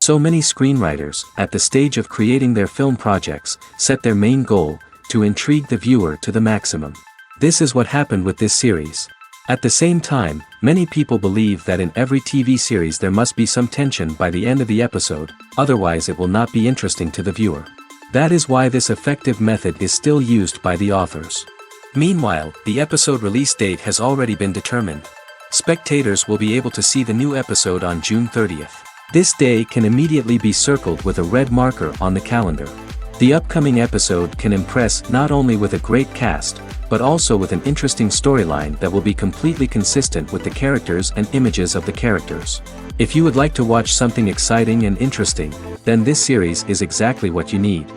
So many screenwriters, at the stage of creating their film projects, set their main goal, to intrigue the viewer to the maximum. This is what happened with this series. At the same time, many people believe that in every TV series there must be some tension by the end of the episode, otherwise it will not be interesting to the viewer. That is why this effective method is still used by the authors. Meanwhile, the episode release date has already been determined. Spectators will be able to see the new episode on June 30th. This day can immediately be circled with a red marker on the calendar. The upcoming episode can impress not only with a great cast, but also with an interesting storyline that will be completely consistent with the characters and images of the characters. If you would like to watch something exciting and interesting, then this series is exactly what you need.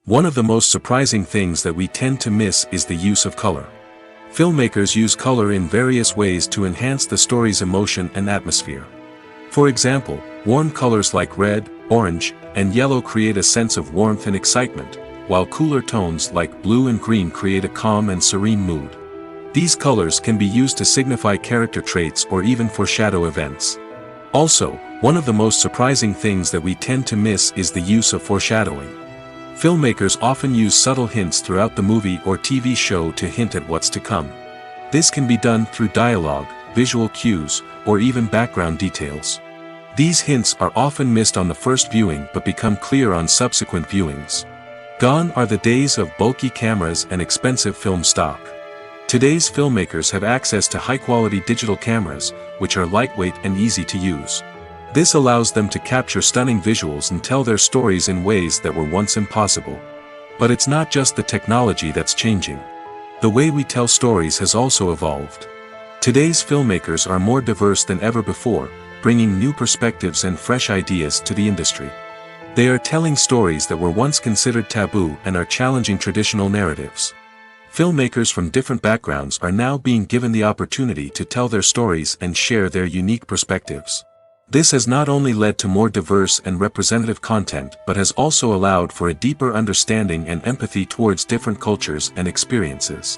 One of the most surprising things that we tend to miss is the use of color. Filmmakers use color in various ways to enhance the story's emotion and atmosphere. For example, warm colors like red, orange, and yellow create a sense of warmth and excitement, while cooler tones like blue and green create a calm and serene mood. These colors can be used to signify character traits or even foreshadow events. Also, one of the most surprising things that we tend to miss is the use of foreshadowing. Filmmakers often use subtle hints throughout the movie or TV show to hint at what's to come. This can be done through dialogue, visual cues, or even background details. These hints are often missed on the first viewing but become clear on subsequent viewings. Gone are the days of bulky cameras and expensive film stock. Today's filmmakers have access to high-quality digital cameras, which are lightweight and easy to use. This allows them to capture stunning visuals and tell their stories in ways that were once impossible. But it's not just the technology that's changing. The way we tell stories has also evolved. Today's filmmakers are more diverse than ever before, bringing new perspectives and fresh ideas to the industry. They are telling stories that were once considered taboo and are challenging traditional narratives. Filmmakers from different backgrounds are now being given the opportunity to tell their stories and share their unique perspectives. This has not only led to more diverse and representative content but has also allowed for a deeper understanding and empathy towards different cultures and experiences.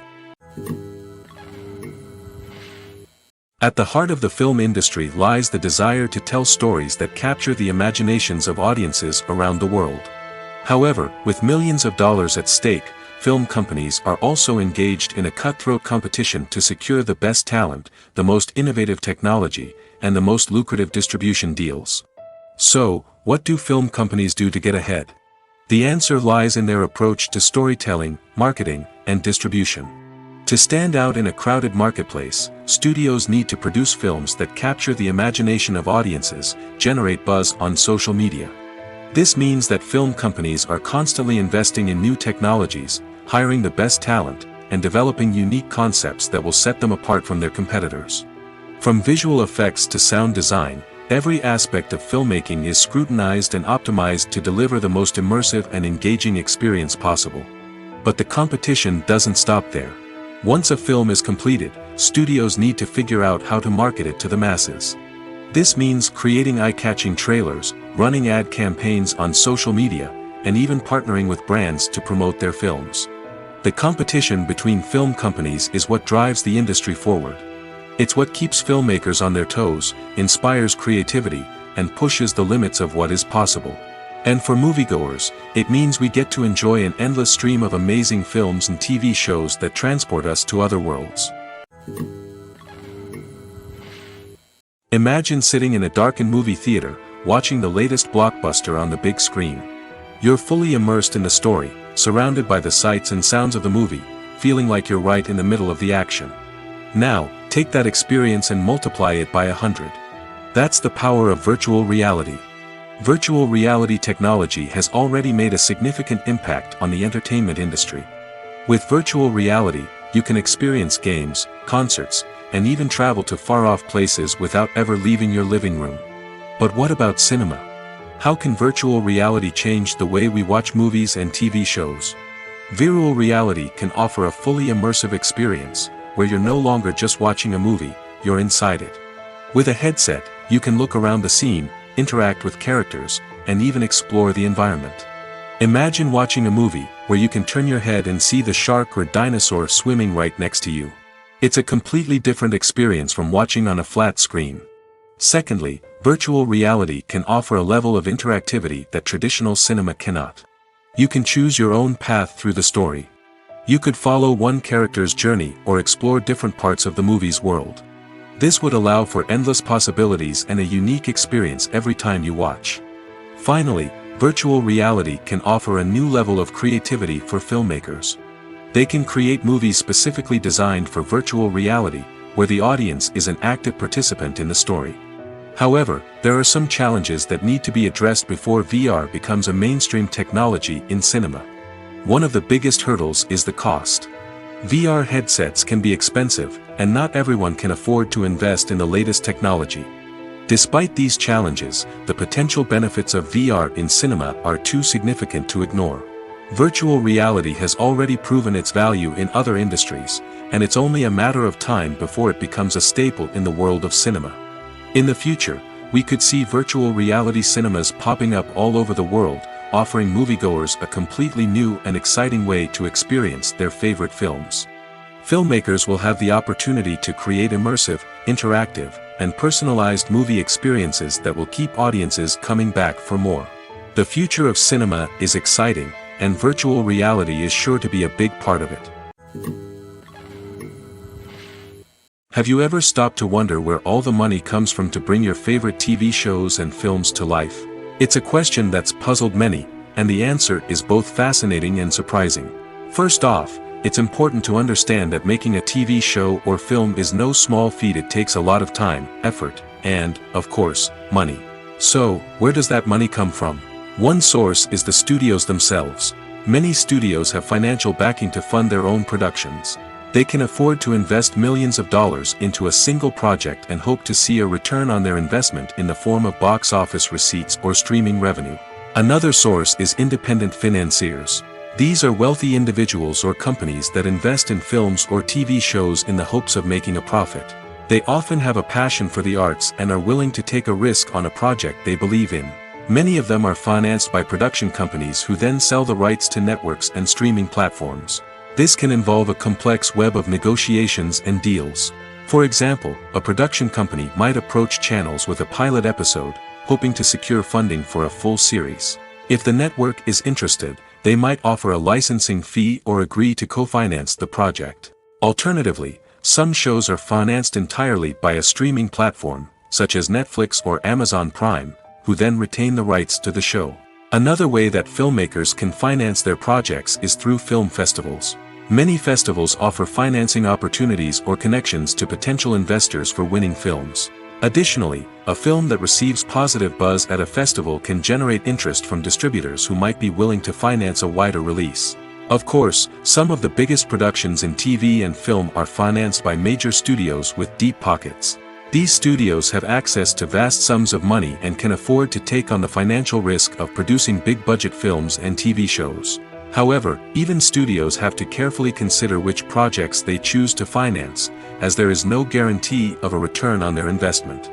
At the heart of the film industry lies the desire to tell stories that capture the imaginations of audiences around the world. However, with millions of dollars at stake, film companies are also engaged in a cutthroat competition to secure the best talent, the most innovative technology, and the most lucrative distribution deals. So, what do film companies do to get ahead? The answer lies in their approach to storytelling, marketing, and distribution. To stand out in a crowded marketplace, studios need to produce films that capture the imagination of audiences, generate buzz on social media. This means that film companies are constantly investing in new technologies, hiring the best talent, and developing unique concepts that will set them apart from their competitors. From visual effects to sound design, every aspect of filmmaking is scrutinized and optimized to deliver the most immersive and engaging experience possible. But the competition doesn't stop there. Once a film is completed, studios need to figure out how to market it to the masses. This means creating eye-catching trailers, running ad campaigns on social media, and even partnering with brands to promote their films. The competition between film companies is what drives the industry forward. It's what keeps filmmakers on their toes, inspires creativity, and pushes the limits of what is possible. And for moviegoers, it means we get to enjoy an endless stream of amazing films and TV shows that transport us to other worlds. Imagine sitting in a darkened movie theater, watching the latest blockbuster on the big screen. You're fully immersed in the story, surrounded by the sights and sounds of the movie, feeling like you're right in the middle of the action. Now, take that experience and multiply it by 100. That's the power of virtual reality. Virtual reality technology has already made a significant impact on the entertainment industry. With virtual reality, you can experience games, concerts, and even travel to far-off places without ever leaving your living room. But what about cinema? How can virtual reality change the way we watch movies and TV shows? Virtual reality can offer a fully immersive experience, where you're no longer just watching a movie, you're inside it. With a headset, you can look around the scene, interact with characters, and even explore the environment. Imagine watching a movie, where you can turn your head and see the shark or dinosaur swimming right next to you. It's a completely different experience from watching on a flat screen. Secondly, virtual reality can offer a level of interactivity that traditional cinema cannot. You can choose your own path through the story. You could follow one character's journey or explore different parts of the movie's world. This would allow for endless possibilities and a unique experience every time you watch. Finally, virtual reality can offer a new level of creativity for filmmakers. They can create movies specifically designed for virtual reality, where the audience is an active participant in the story. However, there are some challenges that need to be addressed before VR becomes a mainstream technology in cinema. One of the biggest hurdles is the cost. VR headsets can be expensive, and not everyone can afford to invest in the latest technology. Despite these challenges, the potential benefits of VR in cinema are too significant to ignore. Virtual reality has already proven its value in other industries, and it's only a matter of time before it becomes a staple in the world of cinema. In the future, we could see virtual reality cinemas popping up all over the world, offering moviegoers a completely new and exciting way to experience their favorite films. Filmmakers will have the opportunity to create immersive, interactive, and personalized movie experiences that will keep audiences coming back for more. The future of cinema is exciting, and virtual reality is sure to be a big part of it. Have you ever stopped to wonder where all the money comes from to bring your favorite TV shows and films to life? It's a question that's puzzled many, and the answer is both fascinating and surprising. First off, it's important to understand that making a TV show or film is no small feat. It takes a lot of time, effort, and, of course, money. So, where does that money come from? One source is the studios themselves. Many studios have financial backing to fund their own productions. They can afford to invest millions of dollars into a single project and hope to see a return on their investment in the form of box office receipts or streaming revenue. Another source is independent financiers. These are wealthy individuals or companies that invest in films or TV shows in the hopes of making a profit. They often have a passion for the arts and are willing to take a risk on a project they believe in. Many of them are financed by production companies who then sell the rights to networks and streaming platforms. This can involve a complex web of negotiations and deals. For example, a production company might approach channels with a pilot episode, hoping to secure funding for a full series. If the network is interested, they might offer a licensing fee or agree to co-finance the project. Alternatively, some shows are financed entirely by a streaming platform, such as Netflix or Amazon Prime, who then retain the rights to the show. Another way that filmmakers can finance their projects is through film festivals. Many festivals offer financing opportunities or connections to potential investors for winning films. Additionally, a film that receives positive buzz at a festival can generate interest from distributors who might be willing to finance a wider release. Of course, some of the biggest productions in TV and film are financed by major studios with deep pockets. These studios have access to vast sums of money and can afford to take on the financial risk of producing big-budget films and TV shows. However, even studios have to carefully consider which projects they choose to finance, as there is no guarantee of a return on their investment.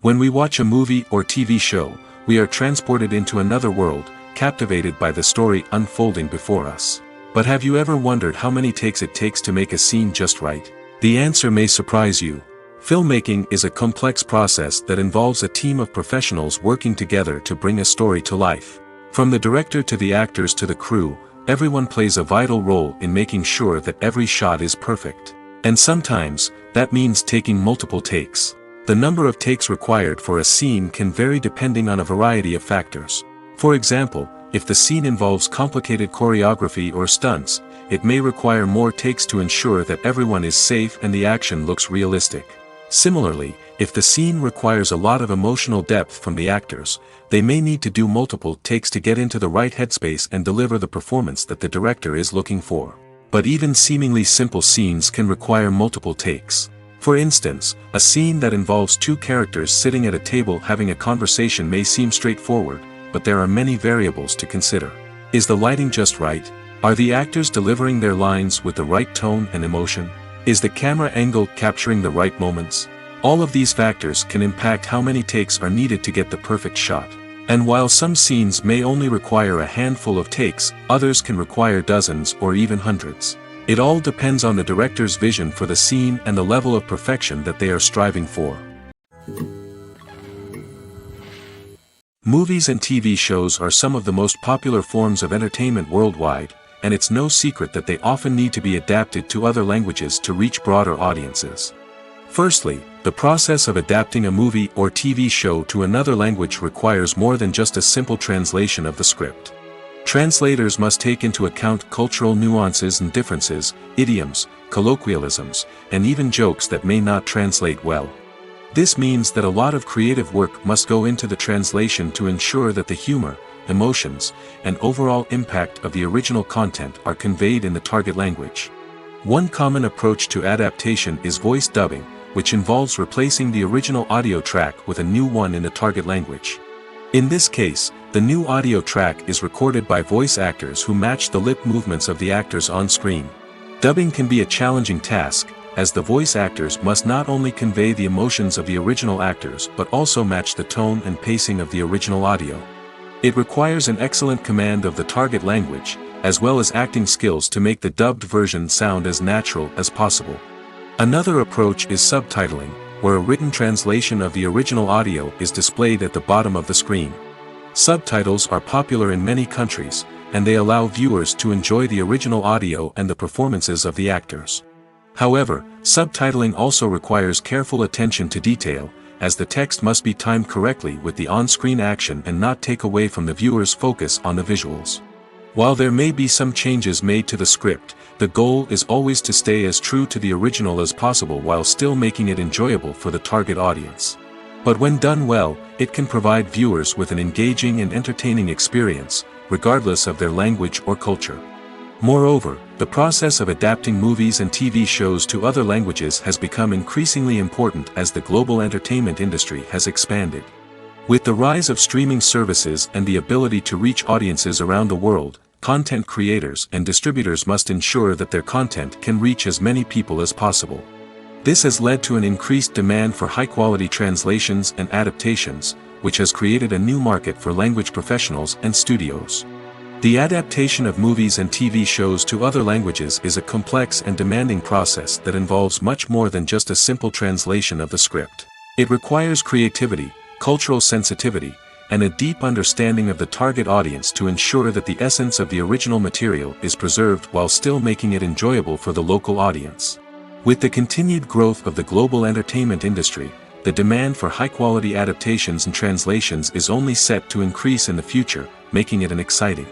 When we watch a movie or TV show, we are transported into another world, captivated by the story unfolding before us. But have you ever wondered how many takes it takes to make a scene just right? The answer may surprise you. Filmmaking is a complex process that involves a team of professionals working together to bring a story to life. From the director to the actors to the crew, everyone plays a vital role in making sure that every shot is perfect. And sometimes, That means taking multiple takes. The number of takes required for a scene can vary depending on a variety of factors. For example, if the scene involves complicated choreography or stunts, it may require more takes to ensure that everyone is safe and the action looks realistic. Similarly, if the scene requires a lot of emotional depth from the actors, they may need to do multiple takes to get into the right headspace and deliver the performance that the director is looking for. But even seemingly simple scenes can require multiple takes. For instance, a scene that involves two characters sitting at a table having a conversation may seem straightforward, but there are many variables to consider. Is the lighting just right? Are the actors delivering their lines with the right tone and emotion? Is the camera angle capturing the right moments? All of these factors can impact how many takes are needed to get the perfect shot. And while some scenes may only require a handful of takes, others can require dozens or even hundreds. It all depends on the director's vision for the scene and the level of perfection that they are striving for. Movies and TV shows are some of the most popular forms of entertainment worldwide, and it's no secret that they often need to be adapted to other languages to reach broader audiences. Firstly, the process of adapting a movie or TV show to another language requires more than just a simple translation of the script. Translators must take into account cultural nuances and differences, idioms, colloquialisms, and even jokes that may not translate well. This means that a lot of creative work must go into the translation to ensure that the humor, emotions, and overall impact of the original content are conveyed in the target language. One common approach to adaptation is voice dubbing, which involves replacing the original audio track with a new one in the target language. In this case, the new audio track is recorded by voice actors who match the lip movements of the actors on screen. Dubbing can be a challenging task, as the voice actors must not only convey the emotions of the original actors but also match the tone and pacing of the original audio. It requires an excellent command of the target language, as well as acting skills to make the dubbed version sound as natural as possible. Another approach is subtitling, where a written translation of the original audio is displayed at the bottom of the screen. Subtitles are popular in many countries, and they allow viewers to enjoy the original audio and the performances of the actors. However, subtitling also requires careful attention to detail, as the text must be timed correctly with the on-screen action and not take away from the viewer's focus on the visuals. While there may be some changes made to the script, the goal is always to stay as true to the original as possible while still making it enjoyable for the target audience. But when done well, it can provide viewers with an engaging and entertaining experience, regardless of their language or culture. Moreover, the process of adapting movies and TV shows to other languages has become increasingly important as the global entertainment industry has expanded. With the rise of streaming services and the ability to reach audiences around the world, content creators and distributors must ensure that their content can reach as many people as possible. This has led to an increased demand for high-quality translations and adaptations, which has created a new market for language professionals and studios. The adaptation of movies and TV shows to other languages is a complex and demanding process that involves much more than just a simple translation of the script. It requires creativity, cultural sensitivity, and a deep understanding of the target audience to ensure that the essence of the original material is preserved while still making it enjoyable for the local audience. With the continued growth of the global entertainment industry, the demand for high-quality adaptations and translations is only set to increase in the future, making it an exciting.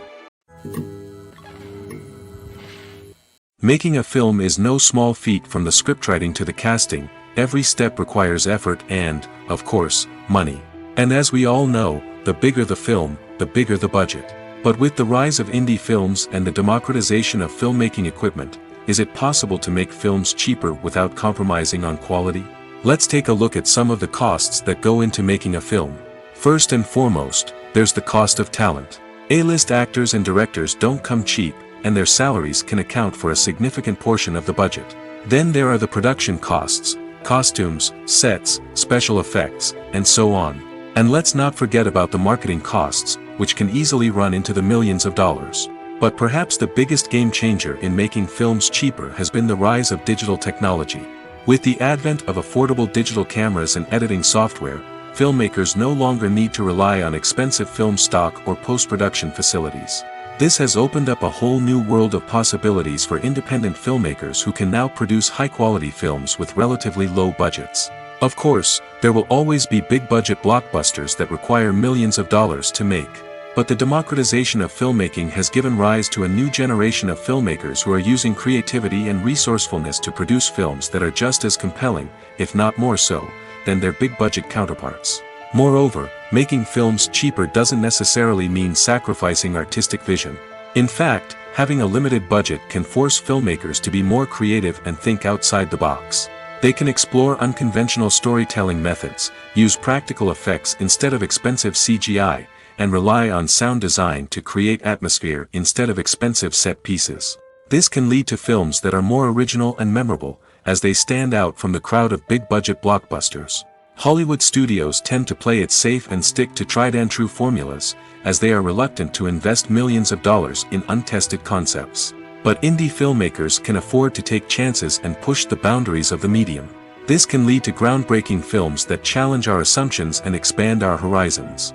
Making a film is no small feat. From the scriptwriting to the casting, every step requires effort and, of course, money. And as we all know, the bigger the film, the bigger the budget. But with the rise of indie films and the democratization of filmmaking equipment, is it possible to make films cheaper without compromising on quality? Let's take a look at some of the costs that go into making a film. First and foremost, there's the cost of talent. A-list actors and directors don't come cheap, and their salaries can account for a significant portion of the budget. Then there are the production costs, costumes, sets, special effects, and so on. And let's not forget about the marketing costs, which can easily run into the millions of dollars. But perhaps the biggest game changer in making films cheaper has been the rise of digital technology. With the advent of affordable digital cameras and editing software, filmmakers no longer need to rely on expensive film stock or post-production facilities. This has opened up a whole new world of possibilities for independent filmmakers who can now produce high-quality films with relatively low budgets. Of course, there will always be big-budget blockbusters that require millions of dollars to make. But the democratization of filmmaking has given rise to a new generation of filmmakers who are using creativity and resourcefulness to produce films that are just as compelling, if not more so, than their big-budget counterparts. Moreover, making films cheaper doesn't necessarily mean sacrificing artistic vision. In fact, having a limited budget can force filmmakers to be more creative and think outside the box. They can explore unconventional storytelling methods, use practical effects instead of expensive CGI, and rely on sound design to create atmosphere instead of expensive set pieces. This can lead to films that are more original and memorable, as they stand out from the crowd of big-budget blockbusters. Hollywood studios tend to play it safe and stick to tried-and-true formulas, as they are reluctant to invest millions of dollars in untested concepts. But indie filmmakers can afford to take chances and push the boundaries of the medium. This can lead to groundbreaking films that challenge our assumptions and expand our horizons.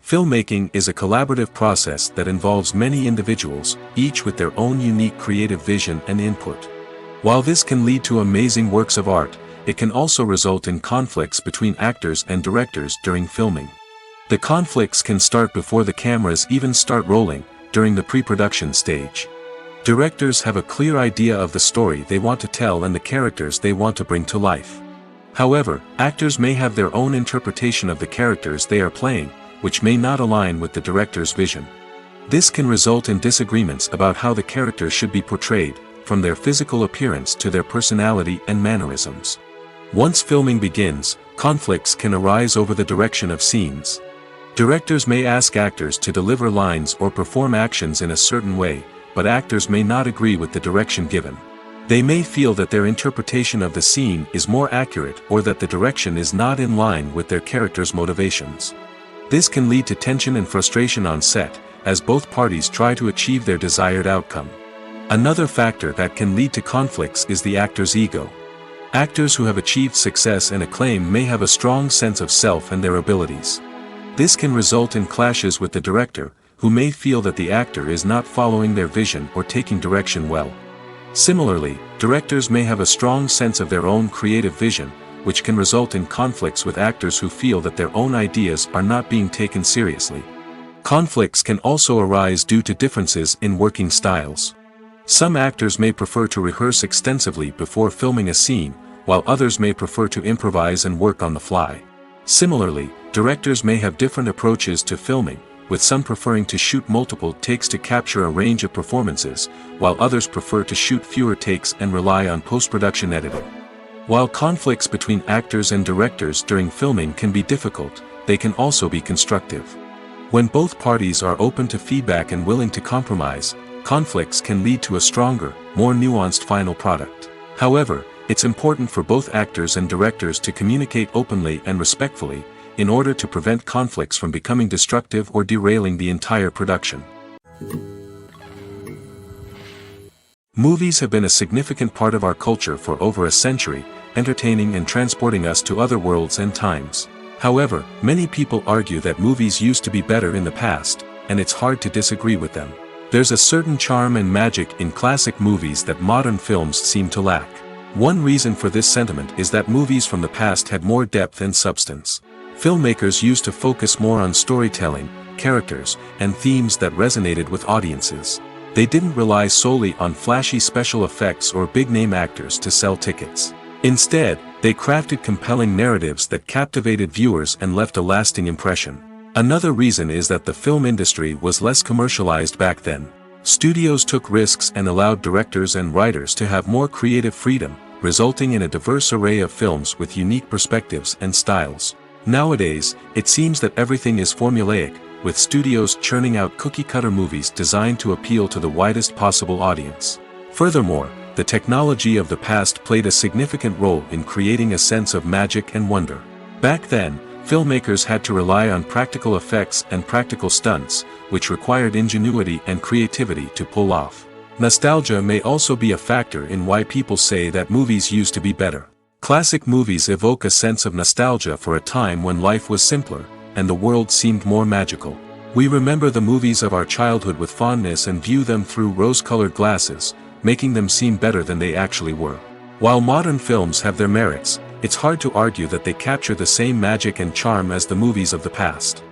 Filmmaking is a collaborative process that involves many individuals, each with their own unique creative vision and input. While this can lead to amazing works of art, it can also result in conflicts between actors and directors during filming. The conflicts can start before the cameras even start rolling, during the pre-production stage. Directors have a clear idea of the story they want to tell and the characters they want to bring to life. However, actors may have their own interpretation of the characters they are playing, which may not align with the director's vision. This can result in disagreements about how the characters should be portrayed, from their physical appearance to their personality and mannerisms. Once filming begins, conflicts can arise over the direction of scenes. Directors may ask actors to deliver lines or perform actions in a certain way, but actors may not agree with the direction given. They may feel that their interpretation of the scene is more accurate or that the direction is not in line with their character's motivations. This can lead to tension and frustration on set, as both parties try to achieve their desired outcome. Another factor that can lead to conflicts is the actor's ego. Actors who have achieved success and acclaim may have a strong sense of self and their abilities. This can result in clashes with the director, who may feel that the actor is not following their vision or taking direction well. Similarly, directors may have a strong sense of their own creative vision, which can result in conflicts with actors who feel that their own ideas are not being taken seriously. Conflicts can also arise due to differences in working styles. Some actors may prefer to rehearse extensively before filming a scene, while others may prefer to improvise and work on the fly. Similarly, directors may have different approaches to filming, with some preferring to shoot multiple takes to capture a range of performances, while others prefer to shoot fewer takes and rely on post-production editing. While conflicts between actors and directors during filming can be difficult, they can also be constructive. When both parties are open to feedback and willing to compromise, conflicts can lead to a stronger, more nuanced final product. However, it's important for both actors and directors to communicate openly and respectfully, in order to prevent conflicts from becoming destructive or derailing the entire production. Movies have been a significant part of our culture for over a century, entertaining and transporting us to other worlds and times. However, many people argue that movies used to be better in the past, and it's hard to disagree with them. There's a certain charm and magic in classic movies that modern films seem to lack. One reason for this sentiment is that movies from the past had more depth and substance. Filmmakers used to focus more on storytelling, characters, and themes that resonated with audiences. They didn't rely solely on flashy special effects or big-name actors to sell tickets. Instead, they crafted compelling narratives that captivated viewers and left a lasting impression. Another reason is that the film industry was less commercialized back then. Studios took risks and allowed directors and writers to have more creative freedom, resulting in a diverse array of films with unique perspectives and styles. Nowadays, it seems that everything is formulaic, with studios churning out cookie-cutter movies designed to appeal to the widest possible audience. Furthermore, the technology of the past played a significant role in creating a sense of magic and wonder. Back then, filmmakers had to rely on practical effects and practical stunts, which required ingenuity and creativity to pull off. Nostalgia may also be a factor in why people say that movies used to be better. Classic movies evoke a sense of nostalgia for a time when life was simpler, and the world seemed more magical. We remember the movies of our childhood with fondness and view them through rose-colored glasses, making them seem better than they actually were. While modern films have their merits, it's hard to argue that they capture the same magic and charm as the movies of the past.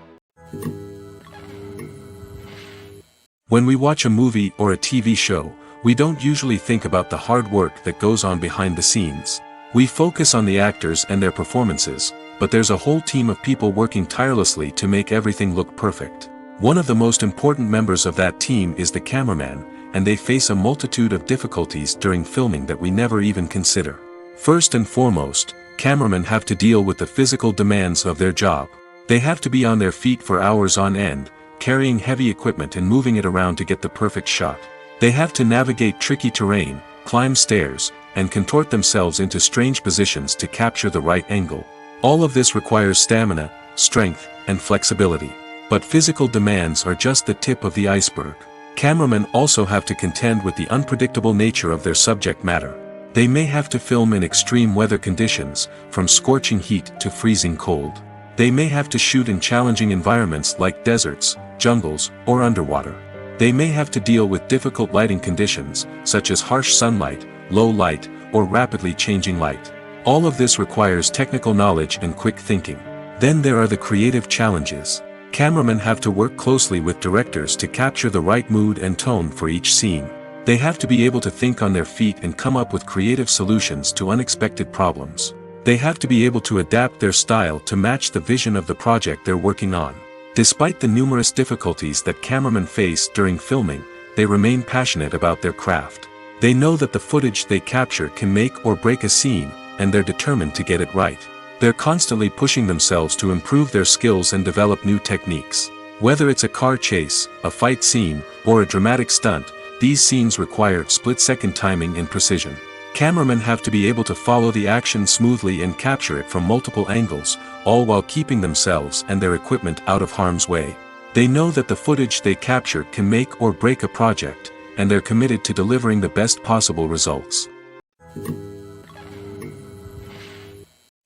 When we watch a movie or a TV show, we don't usually think about the hard work that goes on behind the scenes. We focus on the actors and their performances, but there's a whole team of people working tirelessly to make everything look perfect. One of the most important members of that team is the cameraman, and they face a multitude of difficulties during filming that we never even consider. First and foremost, cameramen have to deal with the physical demands of their job. They have to be on their feet for hours on end, carrying heavy equipment and moving it around to get the perfect shot. They have to navigate tricky terrain, climb stairs, and contort themselves into strange positions to capture the right angle. All of this requires stamina, strength, and flexibility. But physical demands are just the tip of the iceberg. Cameramen also have to contend with the unpredictable nature of their subject matter. They may have to film in extreme weather conditions, from scorching heat to freezing cold. They may have to shoot in challenging environments like deserts, jungles, or underwater. They may have to deal with difficult lighting conditions, such as harsh sunlight, low light, or rapidly changing light. All of this requires technical knowledge and quick thinking. Then there are the creative challenges. Cameramen have to work closely with directors to capture the right mood and tone for each scene. They have to be able to think on their feet and come up with creative solutions to unexpected problems. They have to be able to adapt their style to match the vision of the project they're working on. Despite the numerous difficulties that cameramen face during filming, they remain passionate about their craft. They know that the footage they capture can make or break a scene, and they're determined to get it right. They're constantly pushing themselves to improve their skills and develop new techniques. Whether it's a car chase, a fight scene, or a dramatic stunt, these scenes require split-second timing and precision. Cameramen have to be able to follow the action smoothly and capture it from multiple angles, all while keeping themselves and their equipment out of harm's way. They know that the footage they capture can make or break a project, and they're committed to delivering the best possible results.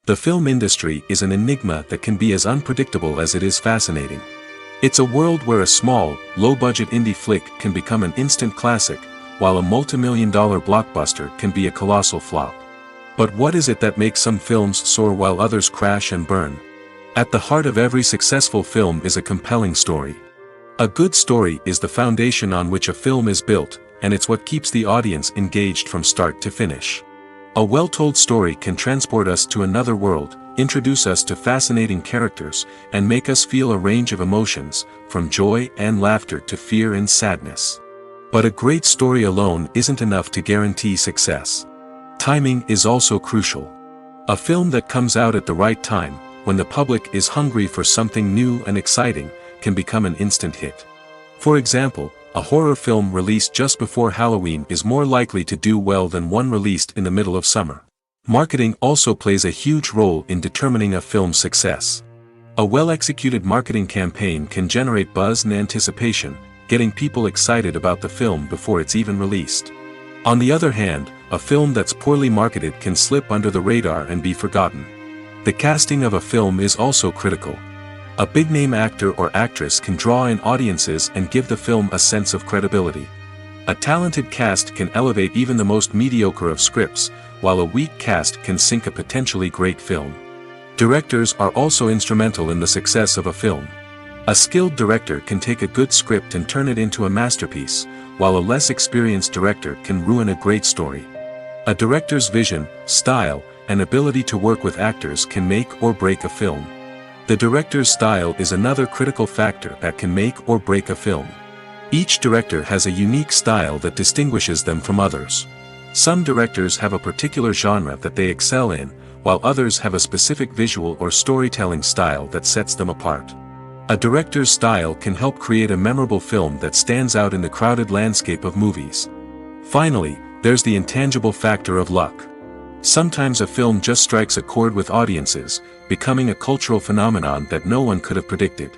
The film industry is an enigma that can be as unpredictable as it is fascinating. It's a world where a small, low-budget indie flick can become an instant classic, while a multi-million-dollar blockbuster can be a colossal flop. But what is it that makes some films soar while others crash and burn? At the heart of every successful film is a compelling story. A good story is the foundation on which a film is built, and it's what keeps the audience engaged from start to finish. A well-told story can transport us to another world, introduce us to fascinating characters, and make us feel a range of emotions, from joy and laughter to fear and sadness. But a great story alone isn't enough to guarantee success. Timing is also crucial. A film that comes out at the right time, when the public is hungry for something new and exciting, can become an instant hit. For example, a horror film released just before Halloween is more likely to do well than one released in the middle of summer. Marketing also plays a huge role in determining a film's success. A well-executed marketing campaign can generate buzz and anticipation, getting people excited about the film before it's even released. On the other hand, a film that's poorly marketed can slip under the radar and be forgotten. The casting of a film is also critical. A big-name actor or actress can draw in audiences and give the film a sense of credibility. A talented cast can elevate even the most mediocre of scripts, while a weak cast can sink a potentially great film. Directors are also instrumental in the success of a film. A skilled director can take a good script and turn it into a masterpiece, while a less experienced director can ruin a great story. A director's vision, style, and ability to work with actors can make or break a film. The director's style is another critical factor that can make or break a film. Each director has a unique style that distinguishes them from others. Some directors have a particular genre that they excel in, while others have a specific visual or storytelling style that sets them apart. A director's style can help create a memorable film that stands out in the crowded landscape of movies. Finally, there's the intangible factor of luck. Sometimes a film just strikes a chord with audiences, becoming a cultural phenomenon that no one could have predicted.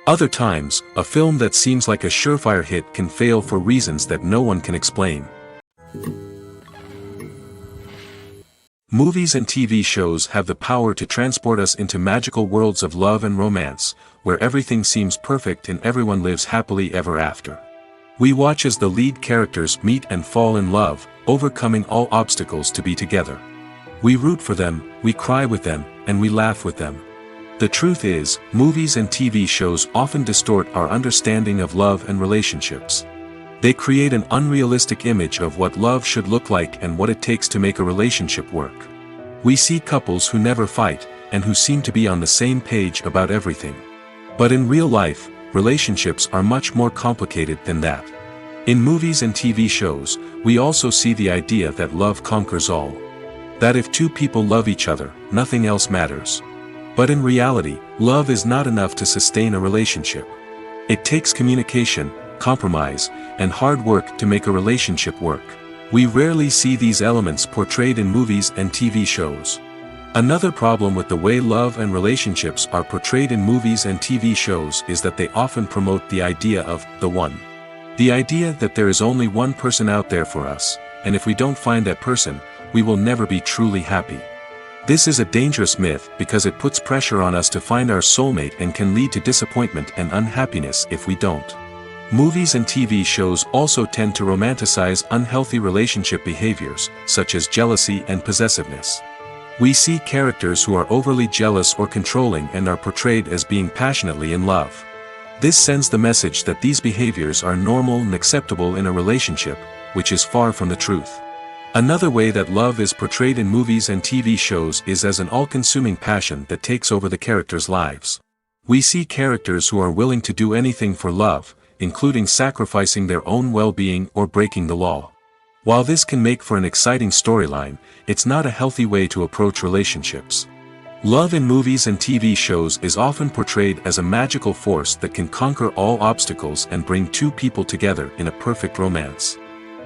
Other times, a film that seems like a surefire hit can fail for reasons that no one can explain. Movies and TV shows have the power to transport us into magical worlds of love and romance, where everything seems perfect and everyone lives happily ever after. We watch as the lead characters meet and fall in love, overcoming all obstacles to be together. We root for them, we cry with them, and we laugh with them. The truth is, movies and TV shows often distort our understanding of love and relationships. They create an unrealistic image of what love should look like and what it takes to make a relationship work. We see couples who never fight, and who seem to be on the same page about everything. But in real life, relationships are much more complicated than that. In movies and TV shows, we also see the idea that love conquers all. That if two people love each other, nothing else matters. But in reality, love is not enough to sustain a relationship. It takes communication, compromise, and hard work to make a relationship work. We rarely see these elements portrayed in movies and TV shows. Another problem with the way love and relationships are portrayed in movies and TV shows is that they often promote the idea of the one. The idea that there is only one person out there for us, and if we don't find that person, we will never be truly happy. This is a dangerous myth because it puts pressure on us to find our soulmate and can lead to disappointment and unhappiness if we don't. Movies and TV shows also tend to romanticize unhealthy relationship behaviors, such as jealousy and possessiveness. We see characters who are overly jealous or controlling and are portrayed as being passionately in love. This sends the message that these behaviors are normal and acceptable in a relationship, which is far from the truth. Another way that love is portrayed in movies and TV shows is as an all-consuming passion that takes over the characters' lives. We see characters who are willing to do anything for love, including sacrificing their own well-being or breaking the law. While this can make for an exciting storyline, it's not a healthy way to approach relationships. Love in movies and TV shows is often portrayed as a magical force that can conquer all obstacles and bring two people together in a perfect romance.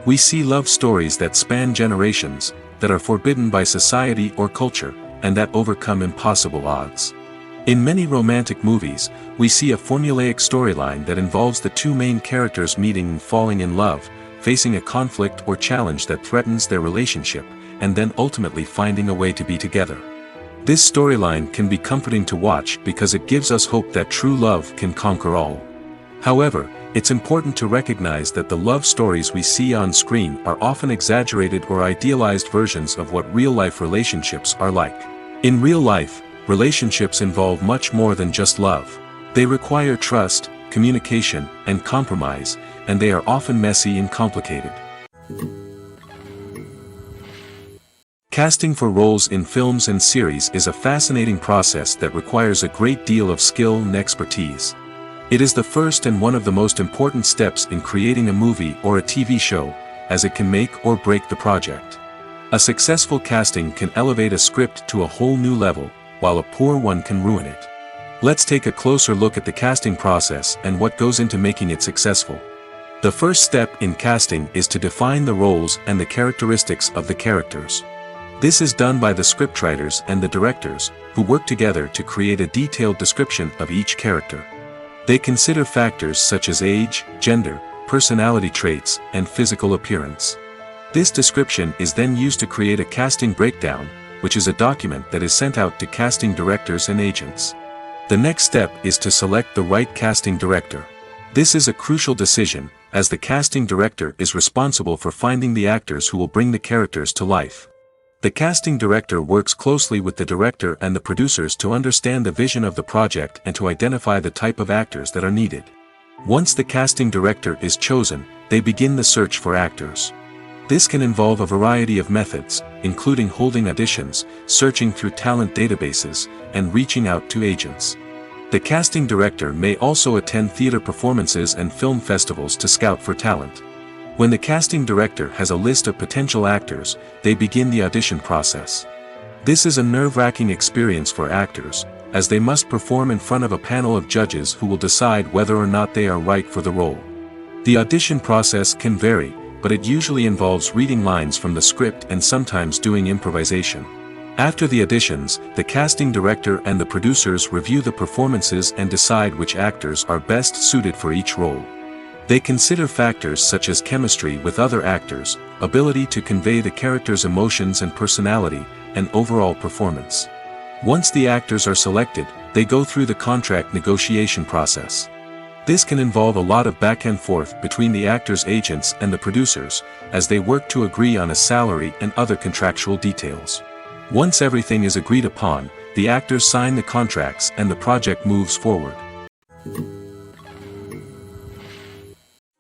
We see love stories that span generations, that are forbidden by society or culture, and that overcome impossible odds. In many romantic movies, we see a formulaic storyline that involves the two main characters meeting and falling in love, facing a conflict or challenge that threatens their relationship, and then ultimately finding a way to be together. This storyline can be comforting to watch because it gives us hope that true love can conquer all. However, it's important to recognize that the love stories we see on screen are often exaggerated or idealized versions of what real-life relationships are like. In real life, relationships involve much more than just love. They require trust, communication, and compromise, and they are often messy and complicated. Casting for roles in films and series is a fascinating process that requires a great deal of skill and expertise. It is the first and one of the most important steps in creating a movie or a TV show, as it can make or break the project. A successful casting can elevate a script to a whole new level, while a poor one can ruin it. Let's take a closer look at the casting process and what goes into making it successful. The first step in casting is to define the roles and the characteristics of the characters. This is done by the scriptwriters and the directors, who work together to create a detailed description of each character. They consider factors such as age, gender, personality traits, and physical appearance. This description is then used to create a casting breakdown, which is a document that is sent out to casting directors and agents. The next step is to select the right casting director. This is a crucial decision, as the casting director is responsible for finding the actors who will bring the characters to life. The casting director works closely with the director and the producers to understand the vision of the project and to identify the type of actors that are needed. Once the casting director is chosen, they begin the search for actors. This can involve a variety of methods, including holding auditions, searching through talent databases, and reaching out to agents. The casting director may also attend theater performances and film festivals to scout for talent. When the casting director has a list of potential actors, they begin the audition process. This is a nerve-wracking experience for actors, as they must perform in front of a panel of judges who will decide whether or not they are right for the role. The audition process can vary, but it usually involves reading lines from the script and sometimes doing improvisation. After the auditions, the casting director and the producers review the performances and decide which actors are best suited for each role. They consider factors such as chemistry with other actors, ability to convey the character's emotions and personality, and overall performance. Once the actors are selected, they go through the contract negotiation process. This can involve a lot of back and forth between the actors' agents and the producers, as they work to agree on a salary and other contractual details. Once everything is agreed upon, the actors sign the contracts and the project moves forward.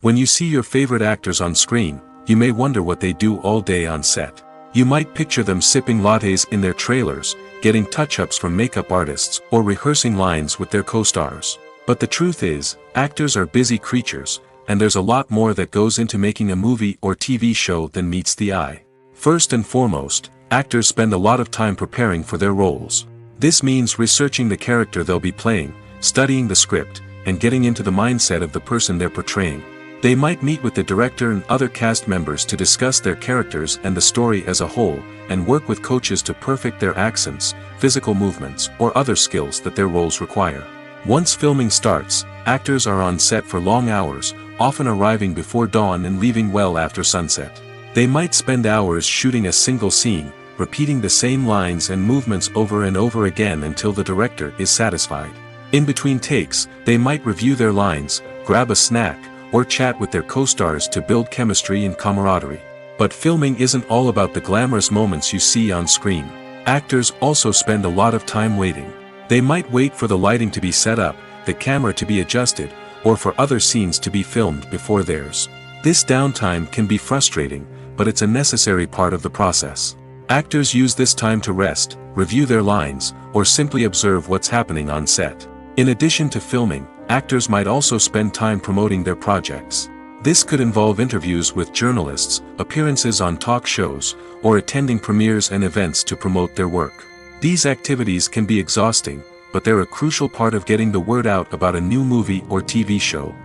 When you see your favorite actors on screen, you may wonder what they do all day on set. You might picture them sipping lattes in their trailers, getting touch-ups from makeup artists, or rehearsing lines with their co-stars. But the truth is, actors are busy creatures, and there's a lot more that goes into making a movie or TV show than meets the eye. First and foremost, actors spend a lot of time preparing for their roles. This means researching the character they'll be playing, studying the script, and getting into the mindset of the person they're portraying. They might meet with the director and other cast members to discuss their characters and the story as a whole, and work with coaches to perfect their accents, physical movements, or other skills that their roles require. Once filming starts, actors are on set for long hours, often arriving before dawn and leaving well after sunset. They might spend hours shooting a single scene, repeating the same lines and movements over and over again until the director is satisfied. In between takes, they might review their lines, grab a snack, or chat with their co-stars to build chemistry and camaraderie. But filming isn't all about the glamorous moments you see on screen. Actors also spend a lot of time waiting. They might wait for the lighting to be set up, the camera to be adjusted, or for other scenes to be filmed before theirs. This downtime can be frustrating, but it's a necessary part of the process. Actors use this time to rest, review their lines, or simply observe what's happening on set. In addition to filming, actors might also spend time promoting their projects. This could involve interviews with journalists, appearances on talk shows, or attending premieres and events to promote their work. These activities can be exhausting, but they're a crucial part of getting the word out about a new movie or TV show.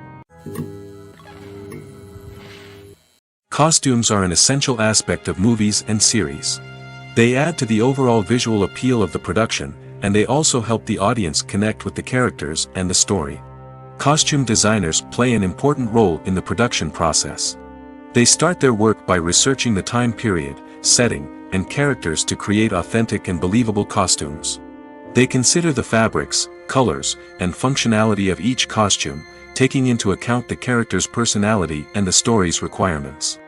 Costumes are an essential aspect of movies and series. They add to the overall visual appeal of the production, and they also help the audience connect with the characters and the story. Costume designers play an important role in the production process. They start their work by researching the time period, setting, and characters to create authentic and believable costumes. They consider the fabrics, colors, and functionality of each costume, taking into account the character's personality and the story's requirements.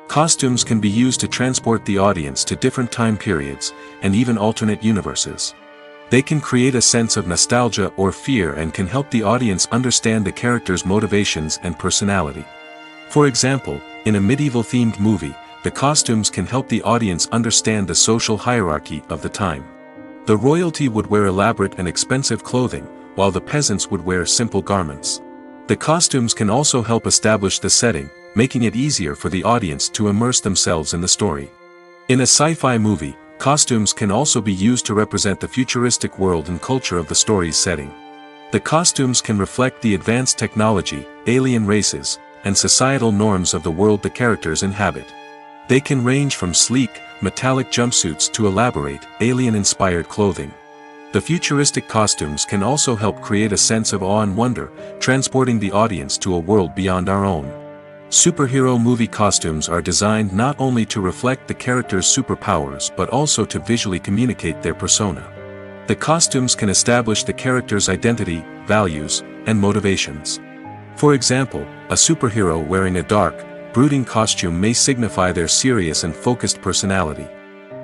Costumes can be used to transport the audience to different time periods, and even alternate universes. They can create a sense of nostalgia or fear and can help the audience understand the character's motivations and personality. For example, in a medieval-themed movie, the costumes can help the audience understand the social hierarchy of the time. The royalty would wear elaborate and expensive clothing, while the peasants would wear simple garments. The costumes can also help establish the setting, making it easier for the audience to immerse themselves in the story. In a sci-fi movie, costumes can also be used to represent the futuristic world and culture of the story's setting. The costumes can reflect the advanced technology, alien races, and societal norms of the world the characters inhabit. They can range from sleek, metallic jumpsuits to elaborate, alien-inspired clothing. The futuristic costumes can also help create a sense of awe and wonder, transporting the audience to a world beyond our own. Superhero movie costumes are designed not only to reflect the character's superpowers but also to visually communicate their persona. The costumes can establish the character's identity, values, and motivations. For example, a superhero wearing a dark, brooding costume may signify their serious and focused personality.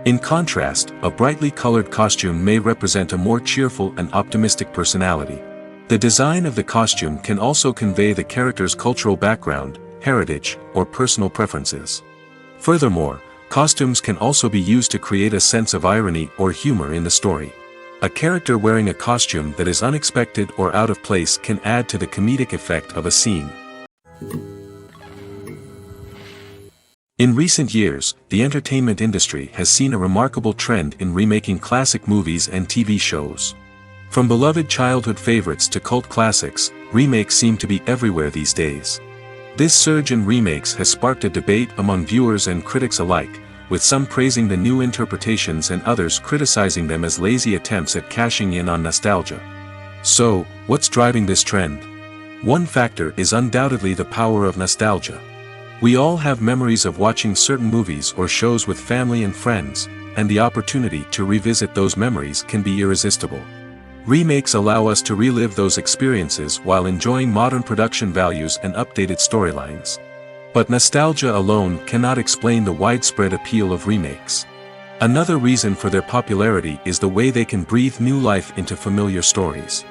In contrast, a brightly colored costume may represent a more cheerful and optimistic personality. The design of the costume can also convey the character's cultural background, heritage, or personal preferences. Furthermore, costumes can also be used to create a sense of irony or humor in the story. A character wearing a costume that is unexpected or out of place can add to the comedic effect of a scene. In recent years, the entertainment industry has seen a remarkable trend in remaking classic movies and TV shows. From beloved childhood favorites to cult classics, remakes seem to be everywhere these days. This surge in remakes has sparked a debate among viewers and critics alike, with some praising the new interpretations and others criticizing them as lazy attempts at cashing in on nostalgia. So, what's driving this trend? One factor is undoubtedly the power of nostalgia. We all have memories of watching certain movies or shows with family and friends, and the opportunity to revisit those memories can be irresistible. Remakes allow us to relive those experiences while enjoying modern production values and updated storylines. But nostalgia alone cannot explain the widespread appeal of remakes. Another reason for their popularity is the way they can breathe new life into familiar stories.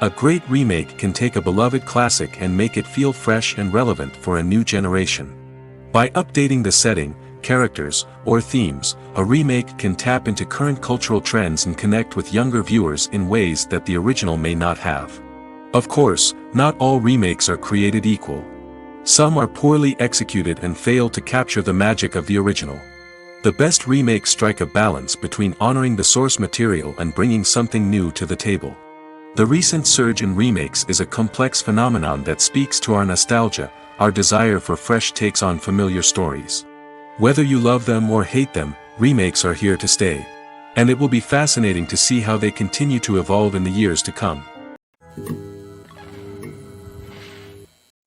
A great remake can take a beloved classic and make it feel fresh and relevant for a new generation. By updating the setting, characters, or themes, a remake can tap into current cultural trends and connect with younger viewers in ways that the original may not have. Of course, not all remakes are created equal. Some are poorly executed and fail to capture the magic of the original. The best remakes strike a balance between honoring the source material and bringing something new to the table. The recent surge in remakes is a complex phenomenon that speaks to our nostalgia, our desire for fresh takes on familiar stories. Whether you love them or hate them, remakes are here to stay. And it will be fascinating to see how they continue to evolve in the years to come.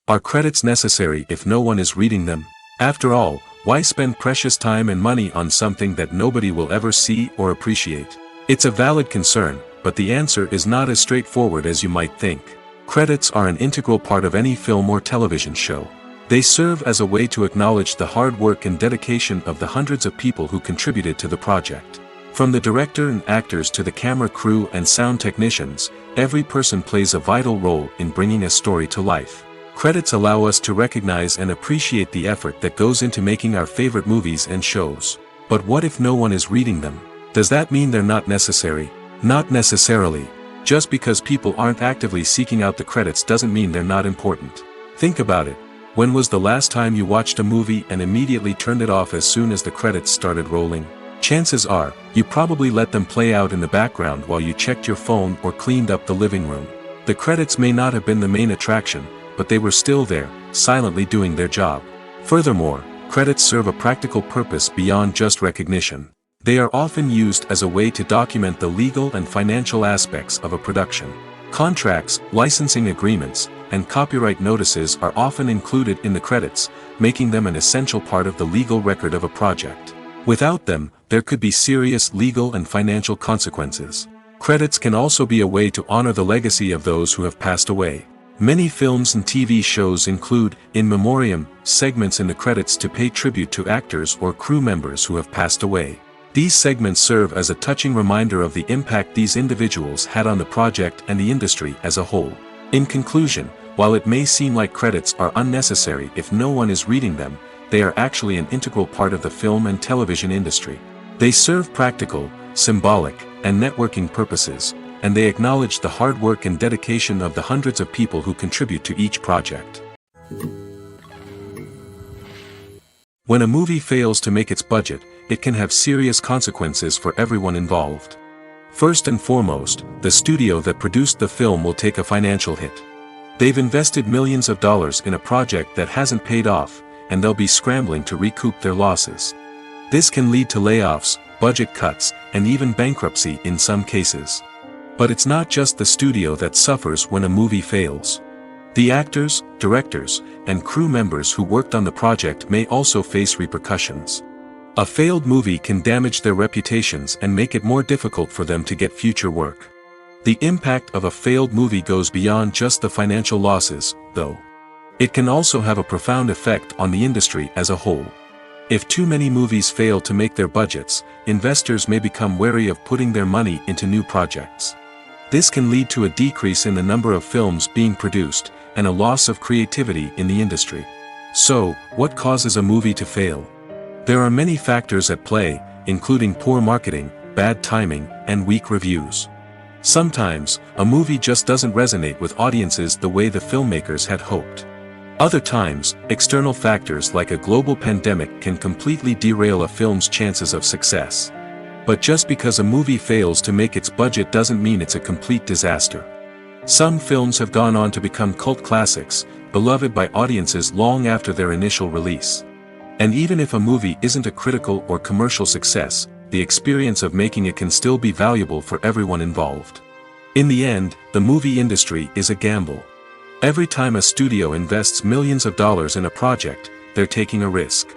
Are credits necessary if no one is reading them? After all, why spend precious time and money on something that nobody will ever see or appreciate? It's a valid concern, but the answer is not as straightforward as you might think. Credits are an integral part of any film or television show. They serve as a way to acknowledge the hard work and dedication of the hundreds of people who contributed to the project. From the director and actors to the camera crew and sound technicians, every person plays a vital role in bringing a story to life. Credits allow us to recognize and appreciate the effort that goes into making our favorite movies and shows. But what if no one is reading them? Does that mean they're not necessary? Not necessarily. Just because people aren't actively seeking out the credits doesn't mean they're not important. Think about it. When was the last time you watched a movie and immediately turned it off as soon as the credits started rolling? Chances are, you probably let them play out in the background while you checked your phone or cleaned up the living room. The credits may not have been the main attraction, but they were still there, silently doing their job. Furthermore, credits serve a practical purpose beyond just recognition. They are often used as a way to document the legal and financial aspects of a production. Contracts, licensing agreements, and copyright notices are often included in the credits, making them an essential part of the legal record of a project. Without them, there could be serious legal and financial consequences. Credits can also be a way to honor the legacy of those who have passed away. Many films and TV shows include, in memoriam, segments in the credits to pay tribute to actors or crew members who have passed away. These segments serve as a touching reminder of the impact these individuals had on the project and the industry as a whole. In conclusion, while it may seem like credits are unnecessary if no one is reading them, they are actually an integral part of the film and television industry. They serve practical, symbolic, and networking purposes, and they acknowledge the hard work and dedication of the hundreds of people who contribute to each project. When a movie fails to make its budget, it can have serious consequences for everyone involved. First and foremost, the studio that produced the film will take a financial hit. They've invested millions of dollars in a project that hasn't paid off, and they'll be scrambling to recoup their losses. This can lead to layoffs, budget cuts, and even bankruptcy in some cases. But it's not just the studio that suffers when a movie fails. The actors, directors, and crew members who worked on the project may also face repercussions. A failed movie can damage their reputations and make it more difficult for them to get future work. The impact of a failed movie goes beyond just the financial losses, though. It can also have a profound effect on the industry as a whole. If too many movies fail to make their budgets, investors may become wary of putting their money into new projects. This can lead to a decrease in the number of films being produced, and a loss of creativity in the industry. So, what causes a movie to fail? There are many factors at play, including poor marketing, bad timing, and weak reviews. Sometimes, a movie just doesn't resonate with audiences the way the filmmakers had hoped. Other times, external factors like a global pandemic can completely derail a film's chances of success. But just because a movie fails to make its budget doesn't mean it's a complete disaster. Some films have gone on to become cult classics, beloved by audiences long after their initial release. And even if a movie isn't a critical or commercial success, the experience of making it can still be valuable for everyone involved. In the end, the movie industry is a gamble. Every time a studio invests millions of dollars in a project, they're taking a risk.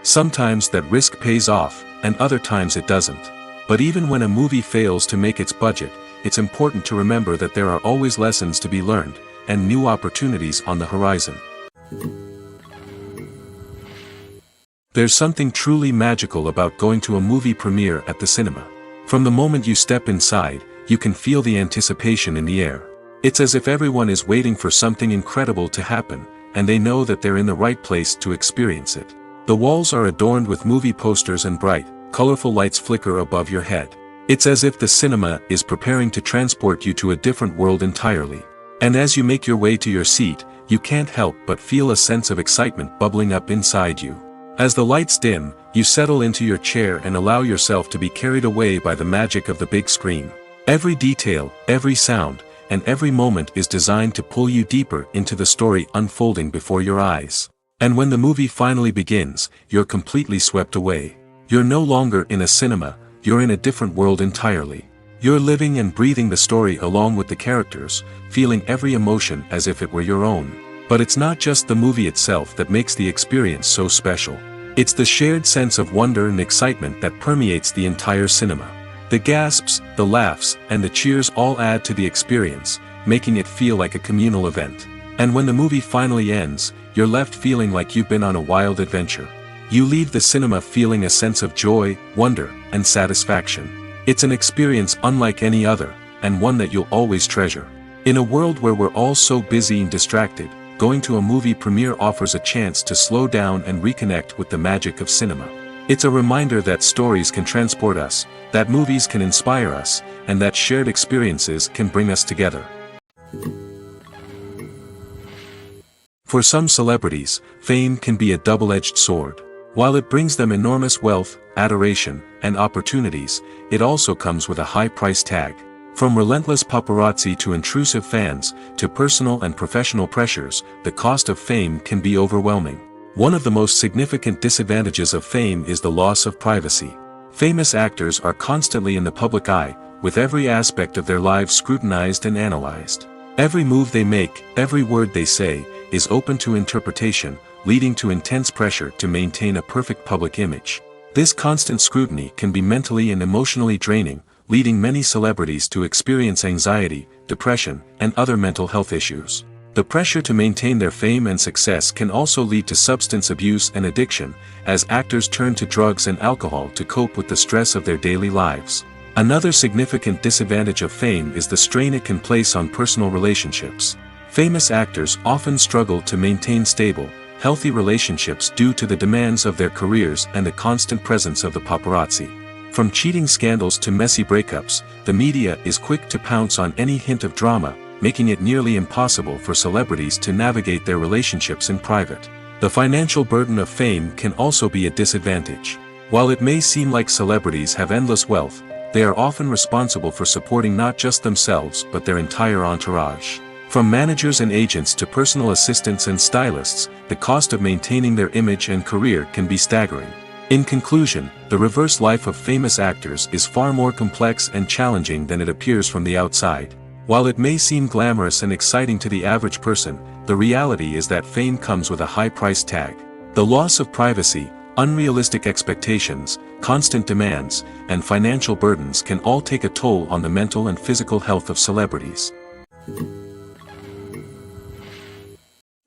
Sometimes that risk pays off, and other times it doesn't. But even when a movie fails to make its budget, it's important to remember that there are always lessons to be learned, and new opportunities on the horizon. There's something truly magical about going to a movie premiere at the cinema. From the moment you step inside, you can feel the anticipation in the air. It's as if everyone is waiting for something incredible to happen, and they know that they're in the right place to experience it. The walls are adorned with movie posters and bright, colorful lights flicker above your head. It's as if the cinema is preparing to transport you to a different world entirely. And as you make your way to your seat, you can't help but feel a sense of excitement bubbling up inside you. As the lights dim, you settle into your chair and allow yourself to be carried away by the magic of the big screen. Every detail, every sound, and every moment is designed to pull you deeper into the story unfolding before your eyes. And when the movie finally begins, you're completely swept away. You're no longer in a cinema, you're in a different world entirely. You're living and breathing the story along with the characters, feeling every emotion as if it were your own. But it's not just the movie itself that makes the experience so special. It's the shared sense of wonder and excitement that permeates the entire cinema. The gasps, the laughs, and the cheers all add to the experience, making it feel like a communal event. And when the movie finally ends, you're left feeling like you've been on a wild adventure. You leave the cinema feeling a sense of joy, wonder, and satisfaction. It's an experience unlike any other, and one that you'll always treasure. In a world where we're all so busy and distracted, going to a movie premiere offers a chance to slow down and reconnect with the magic of cinema. It's a reminder that stories can transport us, that movies can inspire us, and that shared experiences can bring us together. For some celebrities, fame can be a double-edged sword. While it brings them enormous wealth, adoration, and opportunities, it also comes with a high price tag. From relentless paparazzi to intrusive fans, to personal and professional pressures, the cost of fame can be overwhelming. One of the most significant disadvantages of fame is the loss of privacy. Famous actors are constantly in the public eye, with every aspect of their lives scrutinized and analyzed. Every move they make, every word they say, is open to interpretation, leading to intense pressure to maintain a perfect public image. This constant scrutiny can be mentally and emotionally draining, leading many celebrities to experience anxiety, depression, and other mental health issues. The pressure to maintain their fame and success can also lead to substance abuse and addiction, as actors turn to drugs and alcohol to cope with the stress of their daily lives. Another significant disadvantage of fame is the strain it can place on personal relationships. Famous actors often struggle to maintain stable, healthy relationships due to the demands of their careers and the constant presence of the paparazzi. From cheating scandals to messy breakups, the media is quick to pounce on any hint of drama, making it nearly impossible for celebrities to navigate their relationships in private. The financial burden of fame can also be a disadvantage. While it may seem like celebrities have endless wealth, they are often responsible for supporting not just themselves but their entire entourage. From managers and agents to personal assistants and stylists, the cost of maintaining their image and career can be staggering. In conclusion, the reverse life of famous actors is far more complex and challenging than it appears from the outside. While it may seem glamorous and exciting to the average person, the reality is that fame comes with a high price tag. The loss of privacy, unrealistic expectations, constant demands, and financial burdens can all take a toll on the mental and physical health of celebrities.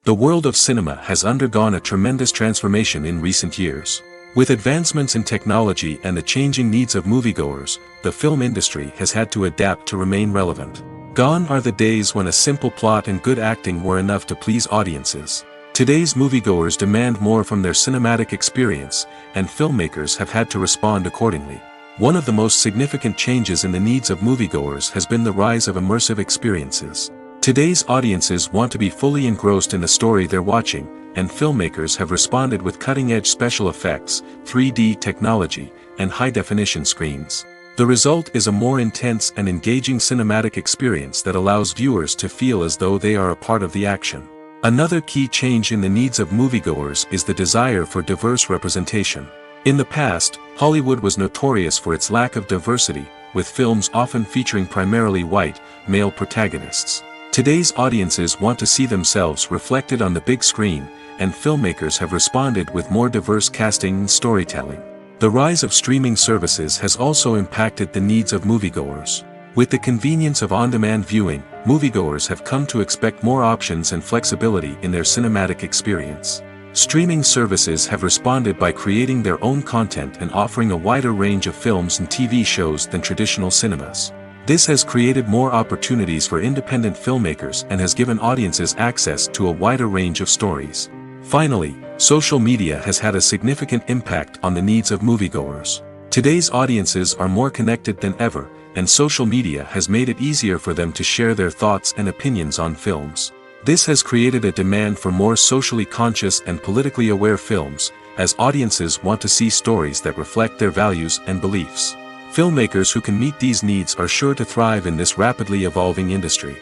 The world of cinema has undergone a tremendous transformation in recent years. With advancements in technology and the changing needs of moviegoers, the film industry has had to adapt to remain relevant. Gone are the days when a simple plot and good acting were enough to please audiences. Today's moviegoers demand more from their cinematic experience, and filmmakers have had to respond accordingly. One of the most significant changes in the needs of moviegoers has been the rise of immersive experiences. Today's audiences want to be fully engrossed in the story they're watching, and filmmakers have responded with cutting-edge special effects, 3D technology, and high-definition screens. The result is a more intense and engaging cinematic experience that allows viewers to feel as though they are a part of the action. Another key change in the needs of moviegoers is the desire for diverse representation. In the past, Hollywood was notorious for its lack of diversity, with films often featuring primarily white, male protagonists. Today's audiences want to see themselves reflected on the big screen, and filmmakers have responded with more diverse casting and storytelling. The rise of streaming services has also impacted the needs of moviegoers. With the convenience of on-demand viewing, moviegoers have come to expect more options and flexibility in their cinematic experience. Streaming services have responded by creating their own content and offering a wider range of films and TV shows than traditional cinemas. This has created more opportunities for independent filmmakers and has given audiences access to a wider range of stories. Finally, social media has had a significant impact on the needs of moviegoers. Today's audiences are more connected than ever, and social media has made it easier for them to share their thoughts and opinions on films. This has created a demand for more socially conscious and politically aware films, as audiences want to see stories that reflect their values and beliefs. Filmmakers who can meet these needs are sure to thrive in this rapidly evolving industry.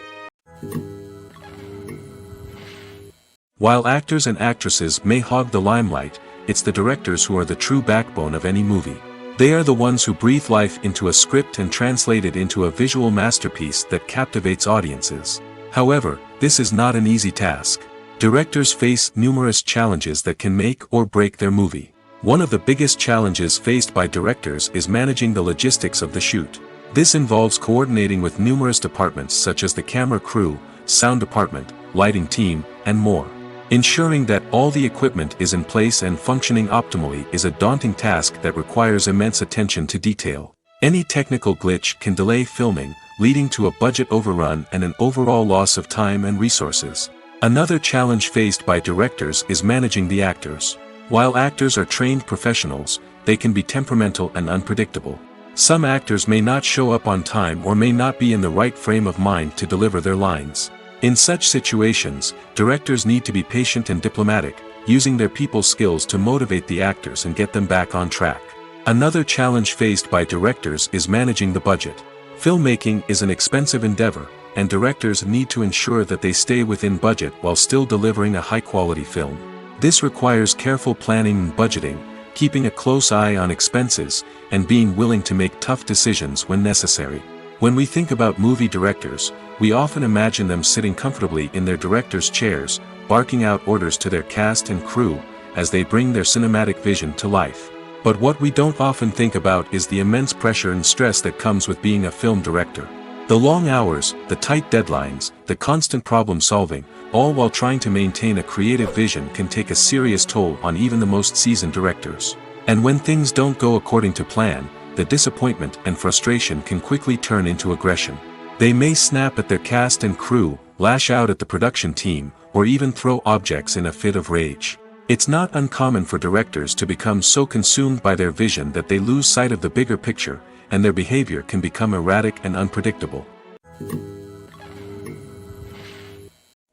While actors and actresses may hog the limelight, it's the directors who are the true backbone of any movie. They are the ones who breathe life into a script and translate it into a visual masterpiece that captivates audiences. However, this is not an easy task. Directors face numerous challenges that can make or break their movie. One of the biggest challenges faced by directors is managing the logistics of the shoot. This involves coordinating with numerous departments such as the camera crew, sound department, lighting team, and more. Ensuring that all the equipment is in place and functioning optimally is a daunting task that requires immense attention to detail. Any technical glitch can delay filming, leading to a budget overrun and an overall loss of time and resources. Another challenge faced by directors is managing the actors. While actors are trained professionals, they can be temperamental and unpredictable. Some actors may not show up on time or may not be in the right frame of mind to deliver their lines. In such situations, directors need to be patient and diplomatic, using their people skills to motivate the actors and get them back on track. Another challenge faced by directors is managing the budget. Filmmaking is an expensive endeavor, and directors need to ensure that they stay within budget while still delivering a high-quality film. This requires careful planning and budgeting, keeping a close eye on expenses, and being willing to make tough decisions when necessary. When we think about movie directors, we often imagine them sitting comfortably in their director's chairs, barking out orders to their cast and crew, as they bring their cinematic vision to life. But what we don't often think about is the immense pressure and stress that comes with being a film director. The long hours, the tight deadlines, the constant problem solving, all while trying to maintain a creative vision can take a serious toll on even the most seasoned directors. And when things don't go according to plan, the disappointment and frustration can quickly turn into aggression. They may snap at their cast and crew, lash out at the production team, or even throw objects in a fit of rage. It's not uncommon for directors to become so consumed by their vision that they lose sight of the bigger picture, and their behavior can become erratic and unpredictable.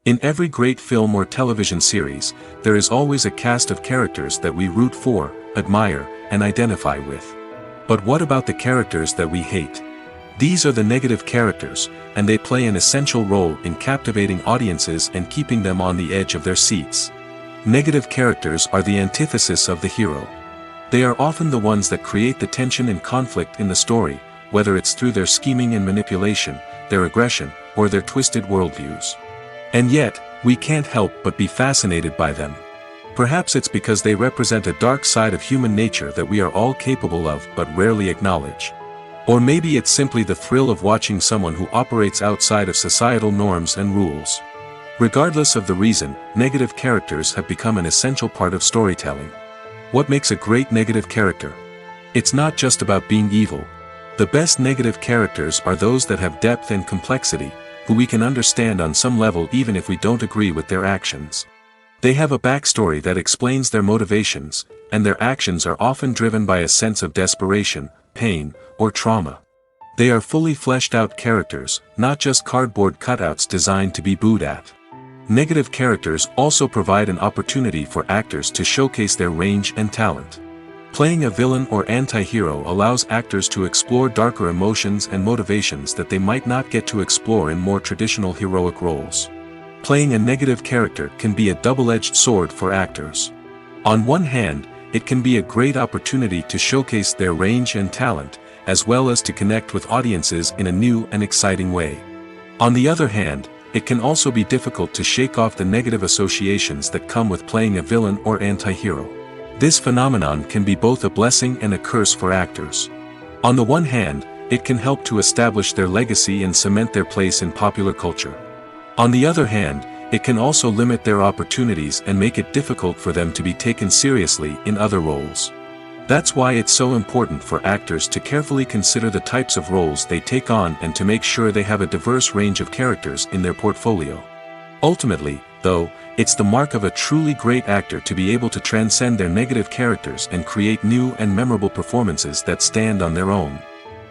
In every great film or television series, there is always a cast of characters that we root for, admire, and identify with. But what about the characters that we hate? These are the negative characters, and they play an essential role in captivating audiences and keeping them on the edge of their seats. Negative characters are the antithesis of the hero. They are often the ones that create the tension and conflict in the story, whether it's through their scheming and manipulation, their aggression, or their twisted worldviews. And yet, we can't help but be fascinated by them. Perhaps it's because they represent a dark side of human nature that we are all capable of but rarely acknowledge. Or maybe it's simply the thrill of watching someone who operates outside of societal norms and rules. Regardless of the reason, negative characters have become an essential part of storytelling. What makes a great negative character? It's not just about being evil. The best negative characters are those that have depth and complexity, who we can understand on some level even if we don't agree with their actions. They have a backstory that explains their motivations, and their actions are often driven by a sense of desperation, pain, or trauma. They are fully fleshed out characters, not just cardboard cutouts designed to be booed at. Negative characters also provide an opportunity for actors to showcase their range and talent. Playing a villain or anti-hero allows actors to explore darker emotions and motivations that they might not get to explore in more traditional heroic roles. Playing a negative character can be a double-edged sword for actors. On one hand, it can be a great opportunity to showcase their range and talent, as well as to connect with audiences in a new and exciting way. On the other hand, it can also be difficult to shake off the negative associations that come with playing a villain or anti-hero. This phenomenon can be both a blessing and a curse for actors. On the one hand, it can help to establish their legacy and cement their place in popular culture. On the other hand, it can also limit their opportunities and make it difficult for them to be taken seriously in other roles. That's why it's so important for actors to carefully consider the types of roles they take on and to make sure they have a diverse range of characters in their portfolio. Ultimately, though, it's the mark of a truly great actor to be able to transcend their negative characters and create new and memorable performances that stand on their own.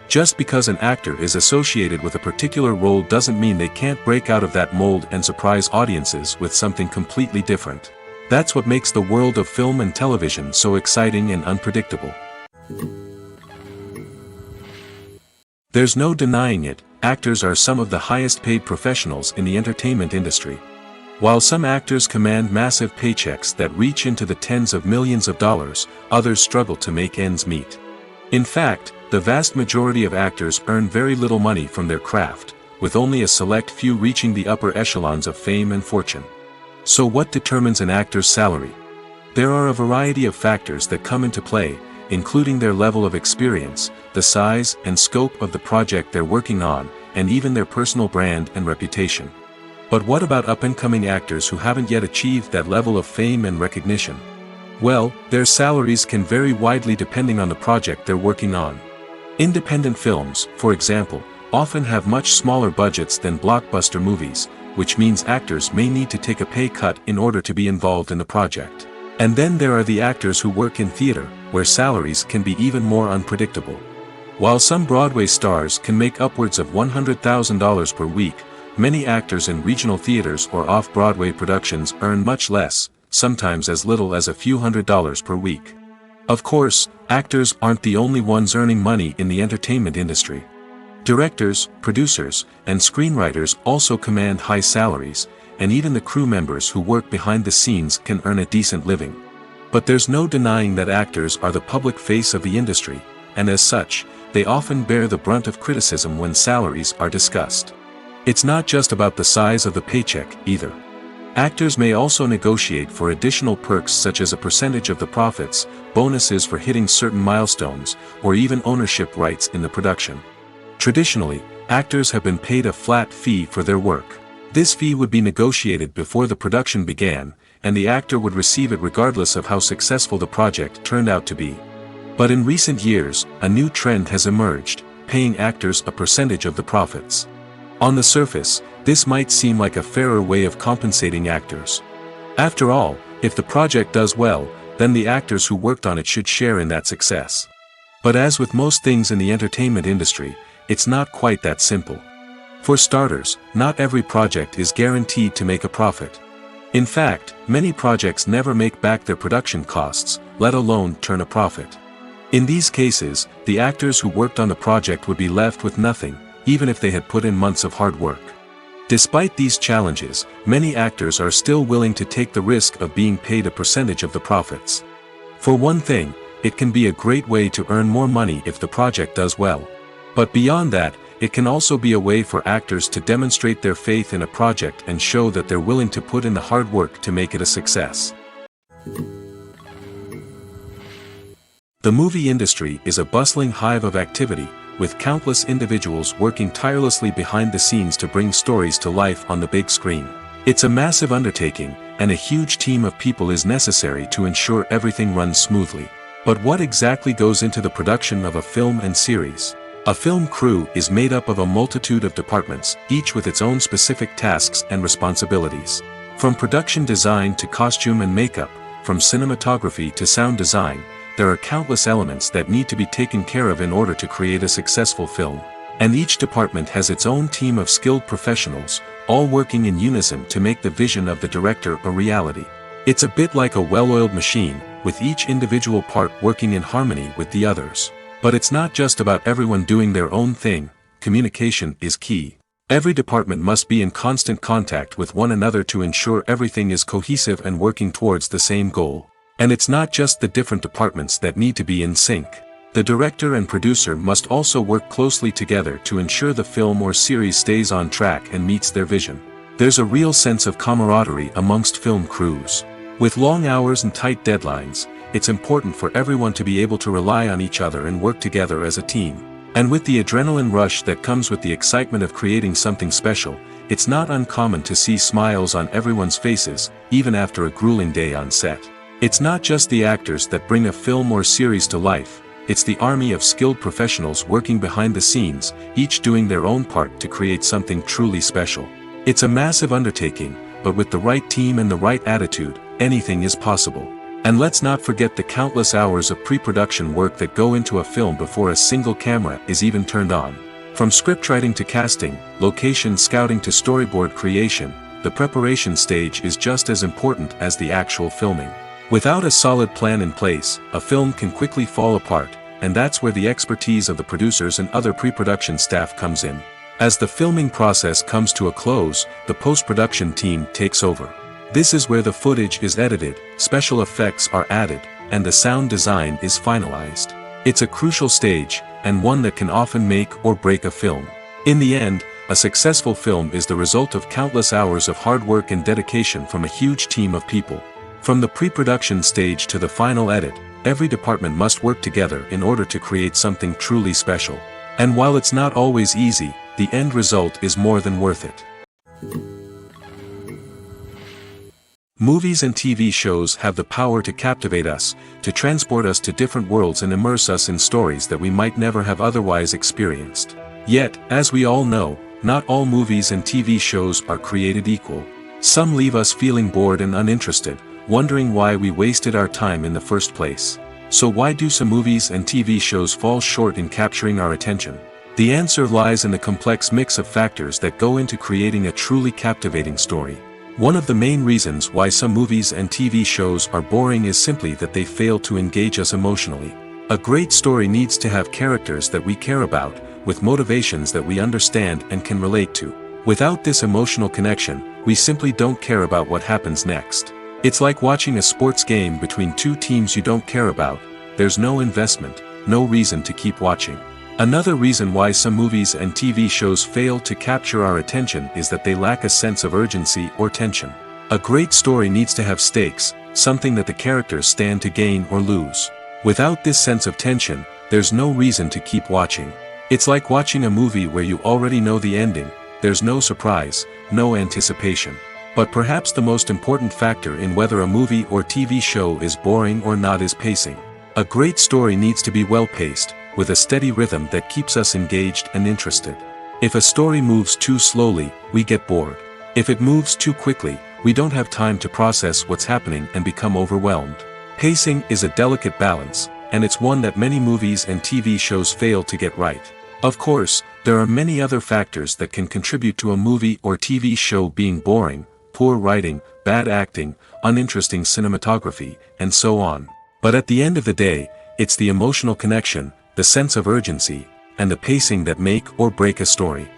Just because an actor is associated with a particular role doesn't mean they can't break out of that mold and surprise audiences with something completely different. That's what makes the world of film and television so exciting and unpredictable. There's no denying it, actors are some of the highest paid professionals in the entertainment industry. While some actors command massive paychecks that reach into the tens of millions of dollars, others struggle to make ends meet. In fact, the vast majority of actors earn very little money from their craft, with only a select few reaching the upper echelons of fame and fortune. So what determines an actor's salary? There are a variety of factors that come into play, including their level of experience, the size and scope of the project they're working on, and even their personal brand and reputation. But what about up-and-coming actors who haven't yet achieved that level of fame and recognition? Well, their salaries can vary widely depending on the project they're working on. Independent films, for example, often have much smaller budgets than blockbuster movies, which means actors may need to take a pay cut in order to be involved in the project. And then there are the actors who work in theater, where salaries can be even more unpredictable. While some Broadway stars can make upwards of $100,000 per week, many actors in regional theaters or off-Broadway productions earn much less, sometimes as little as a few $100s per week. Of course, actors aren't the only ones earning money in the entertainment industry. Directors, producers, and screenwriters also command high salaries, and even the crew members who work behind the scenes can earn a decent living. But there's no denying that actors are the public face of the industry, and as such, they often bear the brunt of criticism when salaries are discussed. It's not just about the size of the paycheck, either. Actors may also negotiate for additional perks such as a percentage of the profits, bonuses for hitting certain milestones, or even ownership rights in the production. Traditionally, actors have been paid a flat fee for their work. This fee would be negotiated before the production began, and the actor would receive it regardless of how successful the project turned out to be. But in recent years, a new trend has emerged, paying actors a percentage of the profits. On the surface, this might seem like a fairer way of compensating actors. After all, if the project does well, then the actors who worked on it should share in that success. But as with most things in the entertainment industry, it's not quite that simple. For starters, not every project is guaranteed to make a profit. In fact, many projects never make back their production costs, let alone turn a profit. In these cases, the actors who worked on the project would be left with nothing, even if they had put in months of hard work. Despite these challenges, many actors are still willing to take the risk of being paid a percentage of the profits. For one thing, it can be a great way to earn more money if the project does well. But beyond that, it can also be a way for actors to demonstrate their faith in a project and show that they're willing to put in the hard work to make it a success. The movie industry is a bustling hive of activity, with countless individuals working tirelessly behind the scenes to bring stories to life on the big screen. It's a massive undertaking, and a huge team of people is necessary to ensure everything runs smoothly. But what exactly goes into the production of a film and series? A film crew is made up of a multitude of departments, each with its own specific tasks and responsibilities. From production design to costume and makeup, from cinematography to sound design, there are countless elements that need to be taken care of in order to create a successful film. And each department has its own team of skilled professionals, all working in unison to make the vision of the director a reality. It's a bit like a well-oiled machine, with each individual part working in harmony with the others. But it's not just about everyone doing their own thing, communication is key. Every department must be in constant contact with one another to ensure everything is cohesive and working towards the same goal. And it's not just the different departments that need to be in sync. The director and producer must also work closely together to ensure the film or series stays on track and meets their vision. There's a real sense of camaraderie amongst film crews. With long hours and tight deadlines, it's important for everyone to be able to rely on each other and work together as a team. And with the adrenaline rush that comes with the excitement of creating something special, it's not uncommon to see smiles on everyone's faces, even after a grueling day on set. It's not just the actors that bring a film or series to life, it's the army of skilled professionals working behind the scenes, each doing their own part to create something truly special. It's a massive undertaking, but with the right team and the right attitude, anything is possible. And let's not forget the countless hours of pre-production work that go into a film before a single camera is even turned on. From scriptwriting to casting, location scouting to storyboard creation, the preparation stage is just as important as the actual filming. Without a solid plan in place, a film can quickly fall apart, and that's where the expertise of the producers and other pre-production staff comes in. As the filming process comes to a close, the post-production team takes over. This is where the footage is edited, special effects are added, and the sound design is finalized. It's a crucial stage, and one that can often make or break a film. In the end, a successful film is the result of countless hours of hard work and dedication from a huge team of people. From the pre-production stage to the final edit, every department must work together in order to create something truly special. And while it's not always easy, the end result is more than worth it. Movies and TV shows have the power to captivate us, to transport us to different worlds and immerse us in stories that we might never have otherwise experienced. Yet, as we all know, not all movies and TV shows are created equal. Some leave us feeling bored and uninterested, wondering why we wasted our time in the first place. So why do some movies and TV shows fall short in capturing our attention? The answer lies in the complex mix of factors that go into creating a truly captivating story. One of the main reasons why some movies and TV shows are boring is simply that they fail to engage us emotionally. A great story needs to have characters that we care about, with motivations that we understand and can relate to. Without this emotional connection, we simply don't care about what happens next. It's like watching a sports game between two teams you don't care about. There's no investment, no reason to keep watching. Another reason why some movies and TV shows fail to capture our attention is that they lack a sense of urgency or tension. A great story needs to have stakes, something that the characters stand to gain or lose. Without this sense of tension, there's no reason to keep watching. It's like watching a movie where you already know the ending, there's no surprise, no anticipation. But perhaps the most important factor in whether a movie or TV show is boring or not is pacing. A great story needs to be well-paced, with a steady rhythm that keeps us engaged and interested. If a story moves too slowly, we get bored. If it moves too quickly, we don't have time to process what's happening and become overwhelmed. Pacing is a delicate balance, and it's one that many movies and TV shows fail to get right. Of course, there are many other factors that can contribute to a movie or TV show being boring: poor writing, bad acting, uninteresting cinematography, and so on. But at the end of the day, it's the emotional connection, the sense of urgency, and the pacing that make or break a story.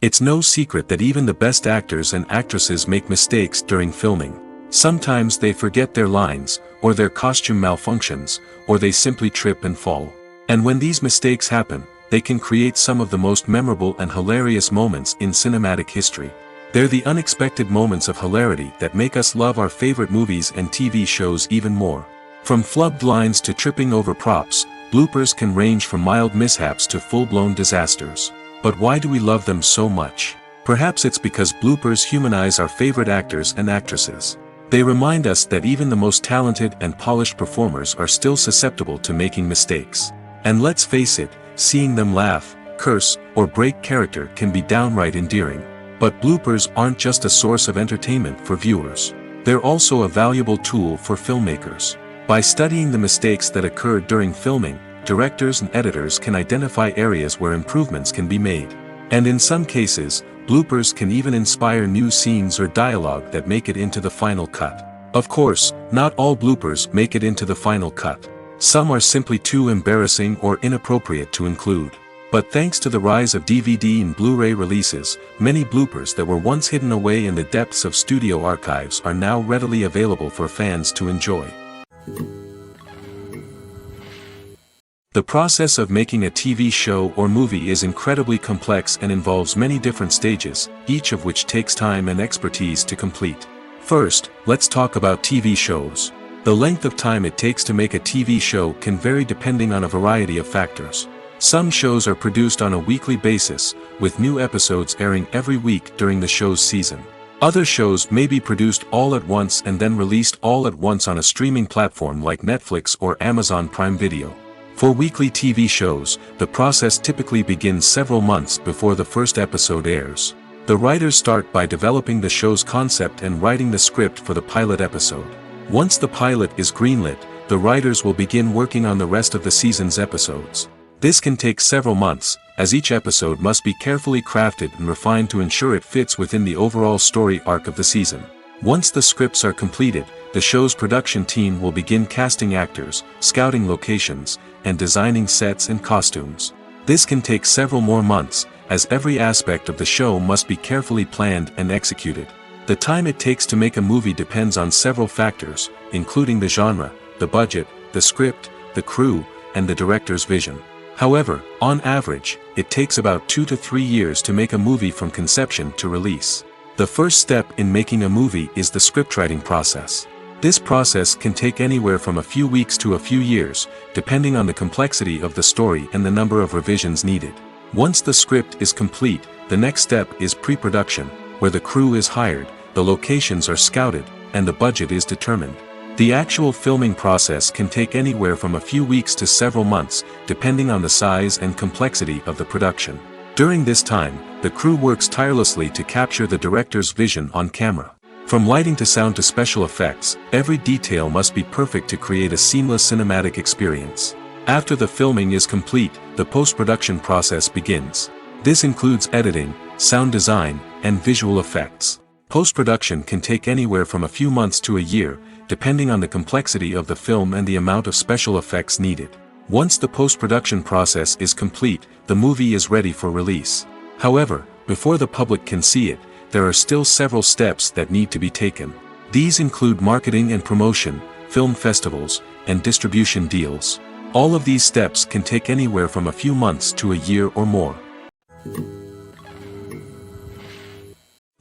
It's no secret that even the best actors and actresses make mistakes during filming. Sometimes they forget their lines, or their costume malfunctions, or they simply trip and fall. And when these mistakes happen, they can create some of the most memorable and hilarious moments in cinematic history. They're the unexpected moments of hilarity that make us love our favorite movies and TV shows even more. From flubbed lines to tripping over props, bloopers can range from mild mishaps to full-blown disasters. But why do we love them so much? Perhaps it's because bloopers humanize our favorite actors and actresses. They remind us that even the most talented and polished performers are still susceptible to making mistakes. And let's face it, seeing them laugh, curse, or break character can be downright endearing. But bloopers aren't just a source of entertainment for viewers. They're also a valuable tool for filmmakers. By studying the mistakes that occurred during filming, directors and editors can identify areas where improvements can be made. And in some cases, bloopers can even inspire new scenes or dialogue that make it into the final cut. Of course, not all bloopers make it into the final cut. Some are simply too embarrassing or inappropriate to include. But thanks to the rise of DVD and Blu-ray releases, many bloopers that were once hidden away in the depths of studio archives are now readily available for fans to enjoy. The process of making a TV show or movie is incredibly complex and involves many different stages, each of which takes time and expertise to complete. First, let's talk about TV shows. The length of time it takes to make a TV show can vary depending on a variety of factors. Some shows are produced on a weekly basis, with new episodes airing every week during the show's season. Other shows may be produced all at once and then released all at once on a streaming platform like Netflix or Amazon Prime Video. For weekly TV shows, the process typically begins several months before the first episode airs. The writers start by developing the show's concept and writing the script for the pilot episode. Once the pilot is greenlit, the writers will begin working on the rest of the season's episodes. This can take several months, as each episode must be carefully crafted and refined to ensure it fits within the overall story arc of the season. Once the scripts are completed, the show's production team will begin casting actors, scouting locations, and designing sets and costumes. This can take several more months, as every aspect of the show must be carefully planned and executed. The time it takes to make a movie depends on several factors, including the genre, the budget, the script, the crew, and the director's vision. However, on average, it takes about 2 to 3 years to make a movie from conception to release. The first step in making a movie is the scriptwriting process. This process can take anywhere from a few weeks to a few years, depending on the complexity of the story and the number of revisions needed. Once the script is complete, the next step is pre-production, where the crew is hired, the locations are scouted, and the budget is determined. The actual filming process can take anywhere from a few weeks to several months, depending on the size and complexity of the production. During this time, the crew works tirelessly to capture the director's vision on camera. From lighting to sound to special effects, every detail must be perfect to create a seamless cinematic experience. After the filming is complete, the post-production process begins. This includes editing, sound design, and visual effects. Post-production can take anywhere from a few months to a year, depending on the complexity of the film and the amount of special effects needed. Once the post-production process is complete, the movie is ready for release. However, before the public can see it, there are still several steps that need to be taken. These include marketing and promotion, film festivals, and distribution deals. All of these steps can take anywhere from a few months to a year or more.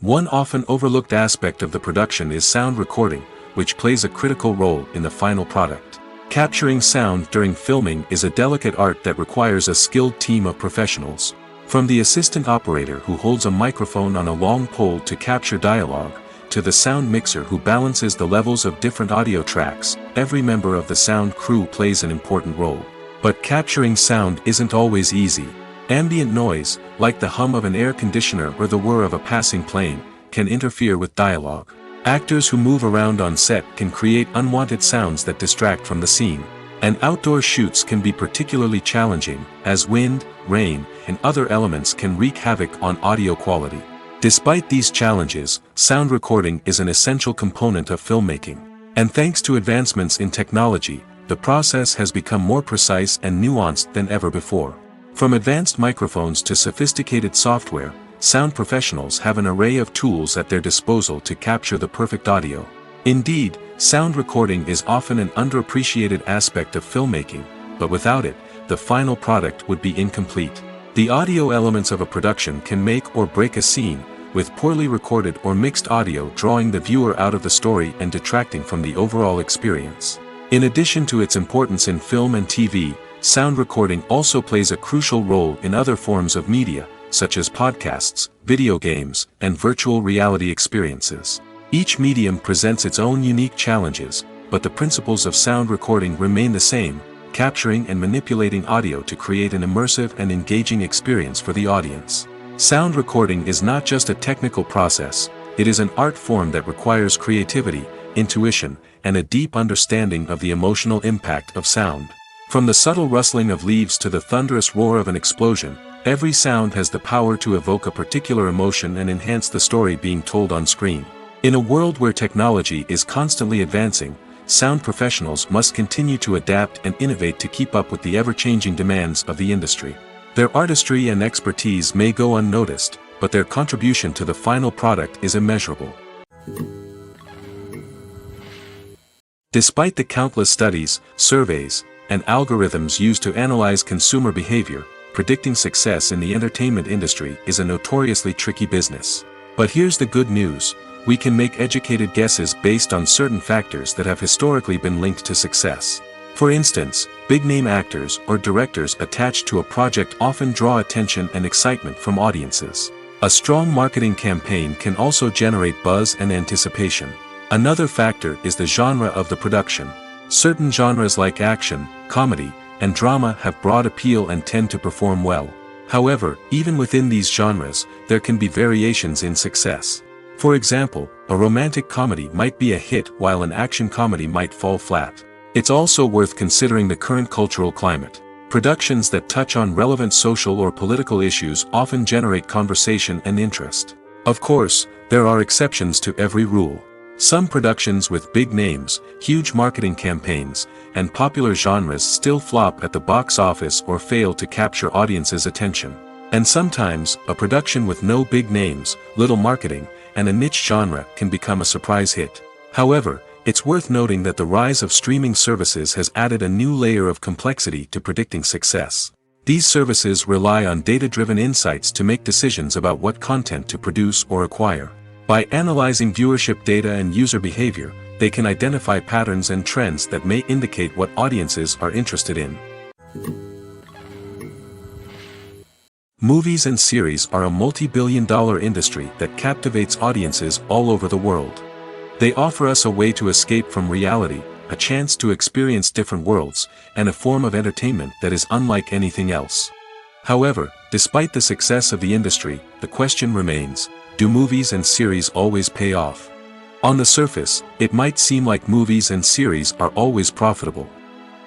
One often overlooked aspect of the production is sound recording, which plays a critical role in the final product. Capturing sound during filming is a delicate art that requires a skilled team of professionals. From the assistant operator who holds a microphone on a long pole to capture dialogue, to the sound mixer who balances the levels of different audio tracks, every member of the sound crew plays an important role. But capturing sound isn't always easy. Ambient noise, like the hum of an air conditioner or the whir of a passing plane, can interfere with dialogue. Actors who move around on set can create unwanted sounds that distract from the scene. And outdoor shoots can be particularly challenging, as wind, rain, and other elements can wreak havoc on audio quality. Despite these challenges, sound recording is an essential component of filmmaking. And thanks to advancements in technology, the process has become more precise and nuanced than ever before. From advanced microphones to sophisticated software, sound professionals have an array of tools at their disposal to capture the perfect audio. Indeed, sound recording is often an underappreciated aspect of filmmaking, but without it, the final product would be incomplete. The audio elements of a production can make or break a scene, with poorly recorded or mixed audio drawing the viewer out of the story and detracting from the overall experience. In addition to its importance in film and TV, sound recording also plays a crucial role in other forms of media, such as podcasts, video games, and virtual reality experiences. Each medium presents its own unique challenges, but the principles of sound recording remain the same, capturing and manipulating audio to create an immersive and engaging experience for the audience. Sound recording is not just a technical process, it is an art form that requires creativity, intuition, and a deep understanding of the emotional impact of sound. From the subtle rustling of leaves to the thunderous roar of an explosion, every sound has the power to evoke a particular emotion and enhance the story being told on screen. In a world where technology is constantly advancing, sound professionals must continue to adapt and innovate to keep up with the ever-changing demands of the industry. Their artistry and expertise may go unnoticed, but their contribution to the final product is immeasurable. Despite the countless studies, surveys, and algorithms used to analyze consumer behavior, predicting success in the entertainment industry is a notoriously tricky business. But here's the good news: we can make educated guesses based on certain factors that have historically been linked to success. For instance, big-name actors or directors attached to a project often draw attention and excitement from audiences. A strong marketing campaign can also generate buzz and anticipation. Another factor is the genre of the production. Certain genres like action, comedy, and drama have broad appeal and tend to perform well. However, even within these genres, there can be variations in success. For example, a romantic comedy might be a hit while an action comedy might fall flat. It's also worth considering the current cultural climate. Productions that touch on relevant social or political issues often generate conversation and interest. Of course, there are exceptions to every rule. Some productions with big names, huge marketing campaigns, and popular genres still flop at the box office or fail to capture audiences' attention. And sometimes, a production with no big names, little marketing, and a niche genre can become a surprise hit. However, it's worth noting that the rise of streaming services has added a new layer of complexity to predicting success. These services rely on data-driven insights to make decisions about what content to produce or acquire. By analyzing viewership data and user behavior, they can identify patterns and trends that may indicate what audiences are interested in. Movies and series are a multi-billion-dollar industry that captivates audiences all over the world. They offer us a way to escape from reality, a chance to experience different worlds, and a form of entertainment that is unlike anything else. However, despite the success of the industry, the question remains: do movies and series always pay off? On the surface, it might seem like movies and series are always profitable.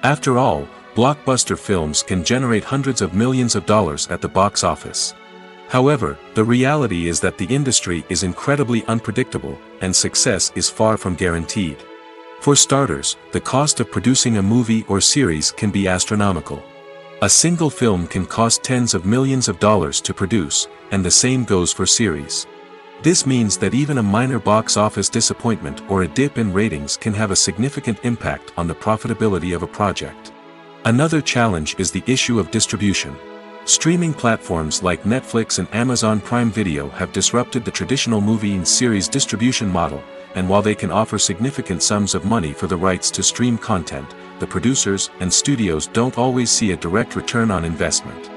After all, blockbuster films can generate hundreds of millions of dollars at the box office. However, the reality is that the industry is incredibly unpredictable, and success is far from guaranteed. For starters, the cost of producing a movie or series can be astronomical. A single film can cost tens of millions of dollars to produce, and the same goes for series. This means that even a minor box office disappointment or a dip in ratings can have a significant impact on the profitability of a project. Another challenge is the issue of distribution. Streaming platforms like Netflix and Amazon Prime Video have disrupted the traditional movie and series distribution model, and while they can offer significant sums of money for the rights to stream content, the producers and studios don't always see a direct return on investment.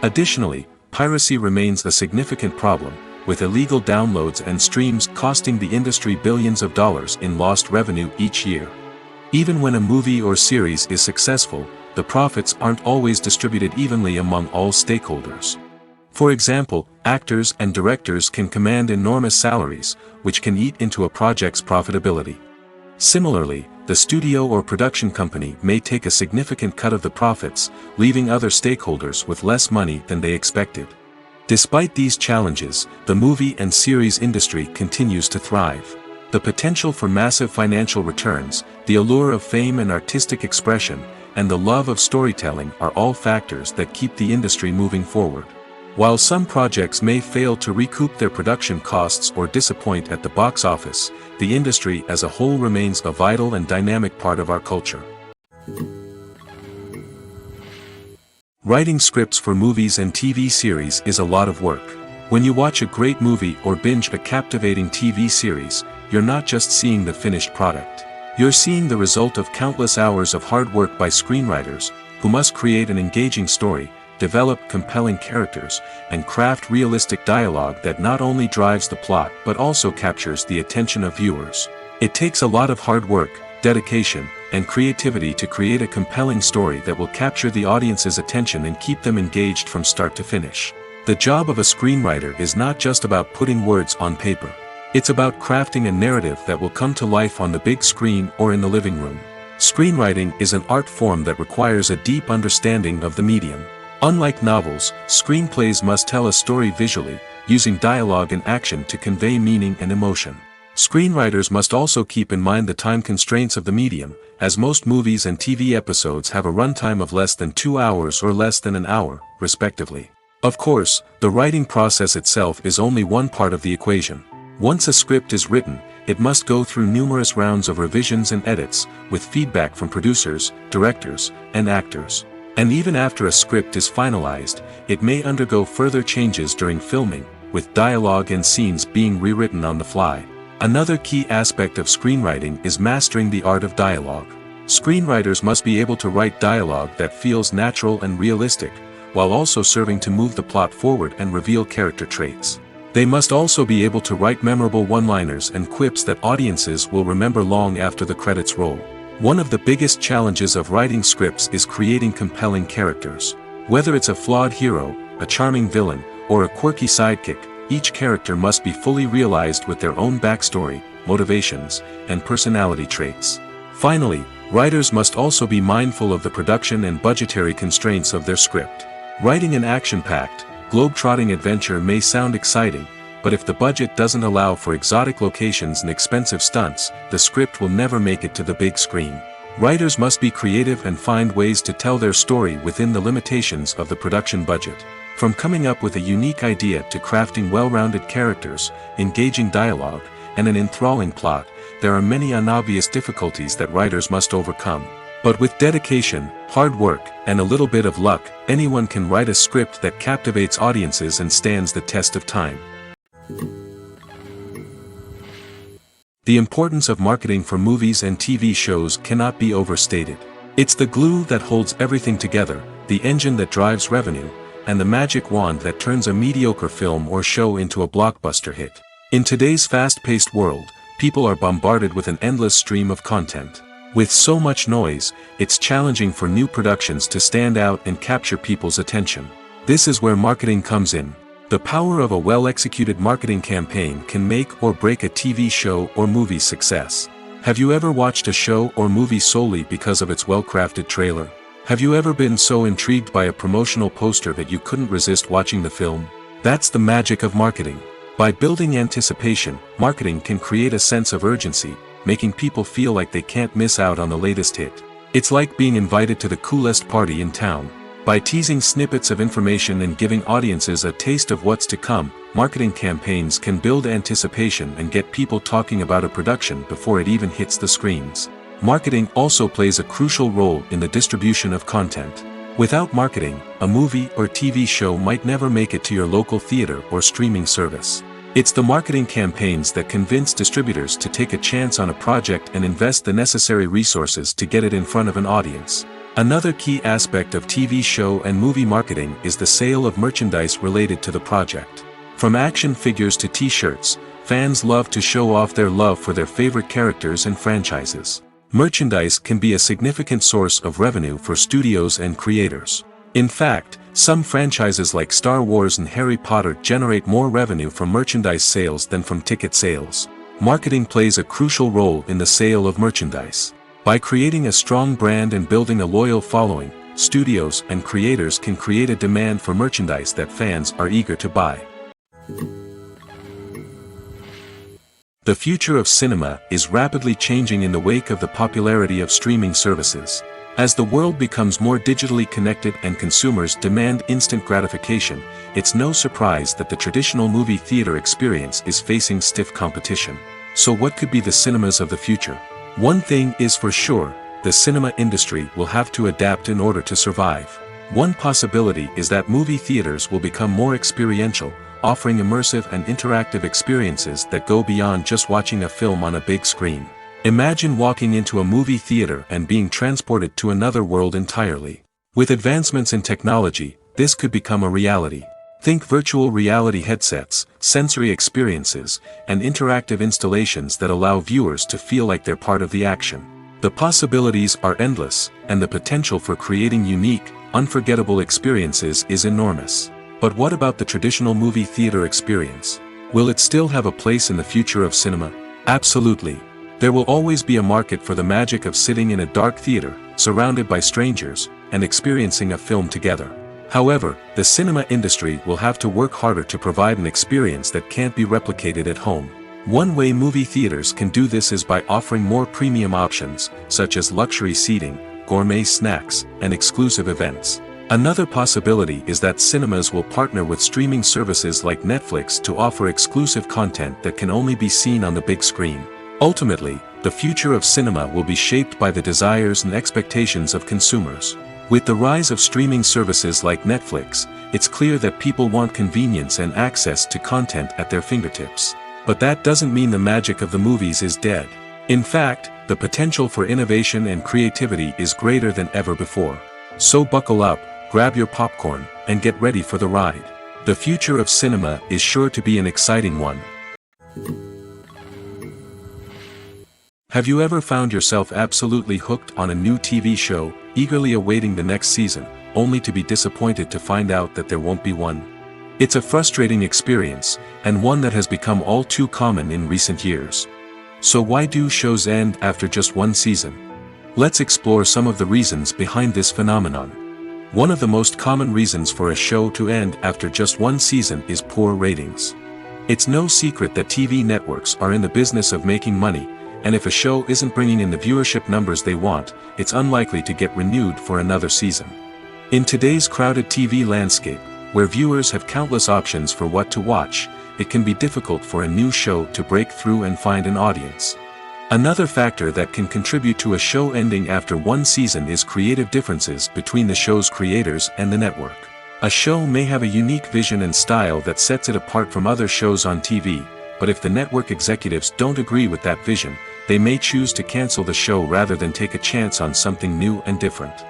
Additionally, piracy remains a significant problem, with illegal downloads and streams costing the industry billions of dollars in lost revenue each year. Even when a movie or series is successful, the profits aren't always distributed evenly among all stakeholders. For example, actors and directors can command enormous salaries, which can eat into a project's profitability. Similarly, the studio or production company may take a significant cut of the profits, leaving other stakeholders with less money than they expected. Despite these challenges, the movie and series industry continues to thrive. The potential for massive financial returns, the allure of fame and artistic expression, and the love of storytelling are all factors that keep the industry moving forward. While some projects may fail to recoup their production costs or disappoint at the box office, the industry as a whole remains a vital and dynamic part of our culture. Writing scripts for movies and TV series is a lot of work. When you watch a great movie or binge a captivating TV series, you're not just seeing the finished product. You're seeing the result of countless hours of hard work by screenwriters, who must create an engaging story, develop compelling characters, and craft realistic dialogue that not only drives the plot but also captures the attention of viewers. It takes a lot of hard work, dedication, and creativity to create a compelling story that will capture the audience's attention and keep them engaged from start to finish. The job of a screenwriter is not just about putting words on paper. It's about crafting a narrative that will come to life on the big screen or in the living room. Screenwriting is an art form that requires a deep understanding of the medium. Unlike novels, screenplays must tell a story visually, using dialogue and action to convey meaning and emotion. Screenwriters must also keep in mind the time constraints of the medium, as most movies and TV episodes have a runtime of less than 2 hours or less than an hour, respectively. Of course, the writing process itself is only one part of the equation. Once a script is written, it must go through numerous rounds of revisions and edits, with feedback from producers, directors, and actors. And even after a script is finalized, it may undergo further changes during filming, with dialogue and scenes being rewritten on the fly. Another key aspect of screenwriting is mastering the art of dialogue. Screenwriters must be able to write dialogue that feels natural and realistic, while also serving to move the plot forward and reveal character traits. They must also be able to write memorable one-liners and quips that audiences will remember long after the credits roll. One of the biggest challenges of writing scripts is creating compelling characters. Whether it's a flawed hero, a charming villain, or a quirky sidekick, each character must be fully realized with their own backstory, motivations, and personality traits. Finally, writers must also be mindful of the production and budgetary constraints of their script. Writing an action-packed, globe-trotting adventure may sound exciting, but if the budget doesn't allow for exotic locations and expensive stunts, the script will never make it to the big screen. Writers must be creative and find ways to tell their story within the limitations of the production budget. From coming up with a unique idea to crafting well-rounded characters, engaging dialogue, and an enthralling plot, there are many unobvious difficulties that writers must overcome. But with dedication, hard work, and a little bit of luck, anyone can write a script that captivates audiences and stands the test of time. The importance of marketing for movies and TV shows cannot be overstated. It's the glue that holds everything together, the engine that drives revenue, and the magic wand that turns a mediocre film or show into a blockbuster hit. In today's fast-paced world, people are bombarded with an endless stream of content. With so much noise, it's challenging for new productions to stand out and capture people's attention. This is where marketing comes in. The power of a well-executed marketing campaign can make or break a TV show or movie's success. Have you ever watched a show or movie solely because of its well-crafted trailer? Have you ever been so intrigued by a promotional poster that you couldn't resist watching the film? That's the magic of marketing. By building anticipation, marketing can create a sense of urgency, making people feel like they can't miss out on the latest hit. It's like being invited to the coolest party in town. By teasing snippets of information and giving audiences a taste of what's to come, marketing campaigns can build anticipation and get people talking about a production before it even hits the screens. Marketing also plays a crucial role in the distribution of content. Without marketing, a movie or TV show might never make it to your local theater or streaming service. It's the marketing campaigns that convince distributors to take a chance on a project and invest the necessary resources to get it in front of an audience. Another key aspect of TV show and movie marketing is the sale of merchandise related to the project. From action figures to t-shirts, fans love to show off their love for their favorite characters and franchises. Merchandise can be a significant source of revenue for studios and creators. In fact, some franchises like Star Wars and Harry Potter generate more revenue from merchandise sales than from ticket sales. Marketing plays a crucial role in the sale of merchandise. By creating a strong brand and building a loyal following, studios and creators can create a demand for merchandise that fans are eager to buy. The future of cinema is rapidly changing in the wake of the popularity of streaming services. As the world becomes more digitally connected and consumers demand instant gratification, it's no surprise that the traditional movie theater experience is facing stiff competition. So what could be the cinemas of the future? One thing is for sure, the cinema industry will have to adapt in order to survive. One possibility is that movie theaters will become more experiential, offering immersive and interactive experiences that go beyond just watching a film on a big screen. Imagine walking into a movie theater and being transported to another world entirely. With advancements in technology, this could become a reality. Think virtual reality headsets, sensory experiences, and interactive installations that allow viewers to feel like they're part of the action. The possibilities are endless, and the potential for creating unique, unforgettable experiences is enormous. But what about the traditional movie theater experience? Will it still have a place in the future of cinema? Absolutely. There will always be a market for the magic of sitting in a dark theater, surrounded by strangers, and experiencing a film together. However, the cinema industry will have to work harder to provide an experience that can't be replicated at home. One way movie theaters can do this is by offering more premium options, such as luxury seating, gourmet snacks, and exclusive events. Another possibility is that cinemas will partner with streaming services like Netflix to offer exclusive content that can only be seen on the big screen. Ultimately, the future of cinema will be shaped by the desires and expectations of consumers. With the rise of streaming services like Netflix, it's clear that people want convenience and access to content at their fingertips. But that doesn't mean the magic of the movies is dead. In fact, the potential for innovation and creativity is greater than ever before. So buckle up, grab your popcorn, and get ready for the ride. The future of cinema is sure to be an exciting one. Have you ever found yourself absolutely hooked on a new TV show, eagerly awaiting the next season, only to be disappointed to find out that there won't be one? It's a frustrating experience, and one that has become all too common in recent years. So why do shows end after just one season? Let's explore some of the reasons behind this phenomenon. One of the most common reasons for a show to end after just one season is poor ratings. It's no secret that TV networks are in the business of making money, and if a show isn't bringing in the viewership numbers they want, it's unlikely to get renewed for another season. In today's crowded TV landscape, where viewers have countless options for what to watch, it can be difficult for a new show to break through and find an audience. Another factor that can contribute to a show ending after one season is creative differences between the show's creators and the network. A show may have a unique vision and style that sets it apart from other shows on TV, but if the network executives don't agree with that vision, they may choose to cancel the show rather than take a chance on something new and different.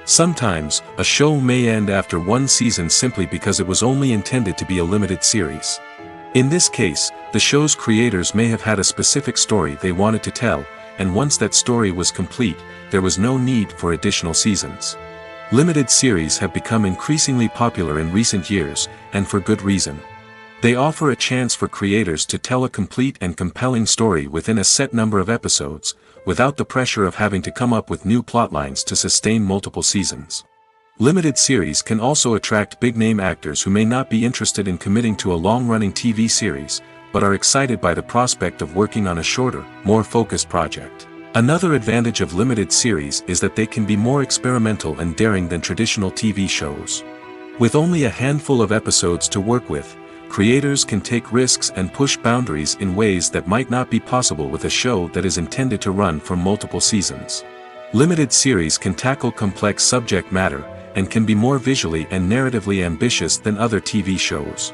Sometimes, a show may end after one season simply because it was only intended to be a limited series. In this case, the show's creators may have had a specific story they wanted to tell, and once that story was complete, there was no need for additional seasons. Limited series have become increasingly popular in recent years, and for good reason. They offer a chance for creators to tell a complete and compelling story within a set number of episodes, without the pressure of having to come up with new plotlines to sustain multiple seasons. Limited series can also attract big-name actors who may not be interested in committing to a long-running TV series, but are excited by the prospect of working on a shorter, more focused project. Another advantage of limited series is that they can be more experimental and daring than traditional TV shows. With only a handful of episodes to work with, creators can take risks and push boundaries in ways that might not be possible with a show that is intended to run for multiple seasons. Limited series can tackle complex subject matter, and can be more visually and narratively ambitious than other TV shows.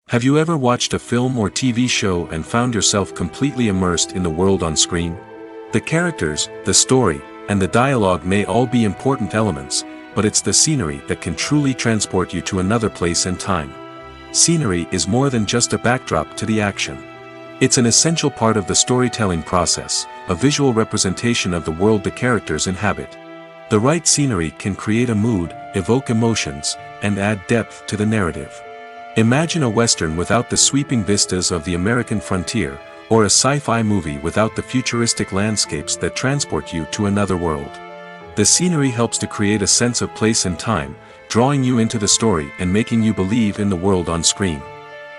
Have you ever watched a film or TV show and found yourself completely immersed in the world on screen? The characters, the story, and the dialogue may all be important elements, but it's the scenery that can truly transport you to another place and time. Scenery is more than just a backdrop to the action. It's an essential part of the storytelling process, a visual representation of the world the characters inhabit. The right scenery can create a mood, evoke emotions, and add depth to the narrative. Imagine a Western without the sweeping vistas of the American frontier, or a sci-fi movie without the futuristic landscapes that transport you to another world. The scenery helps to create a sense of place and time, drawing you into the story and making you believe in the world on screen.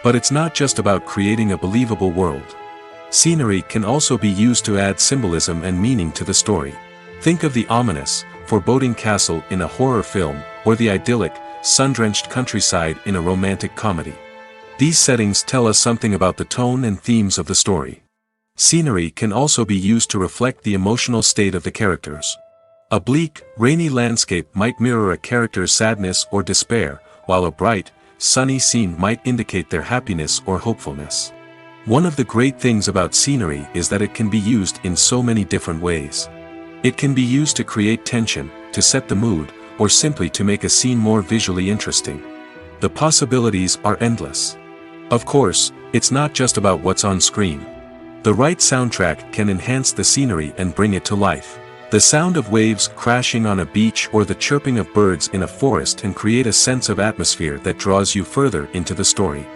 But it's not just about creating a believable world. Scenery can also be used to add symbolism and meaning to the story. Think of the ominous, foreboding castle in a horror film, or the idyllic, sun-drenched countryside in a romantic comedy. These settings tell us something about the tone and themes of the story. Scenery can also be used to reflect the emotional state of the characters. A bleak, rainy landscape might mirror a character's sadness or despair, while a bright, sunny scene might indicate their happiness or hopefulness. One of the great things about scenery is that it can be used in so many different ways. It can be used to create tension, to set the mood, or simply to make a scene more visually interesting. The possibilities are endless. Of course, it's not just about what's on screen. The right soundtrack can enhance the scenery and bring it to life. The sound of waves crashing on a beach or the chirping of birds in a forest can create a sense of atmosphere that draws you further into the story.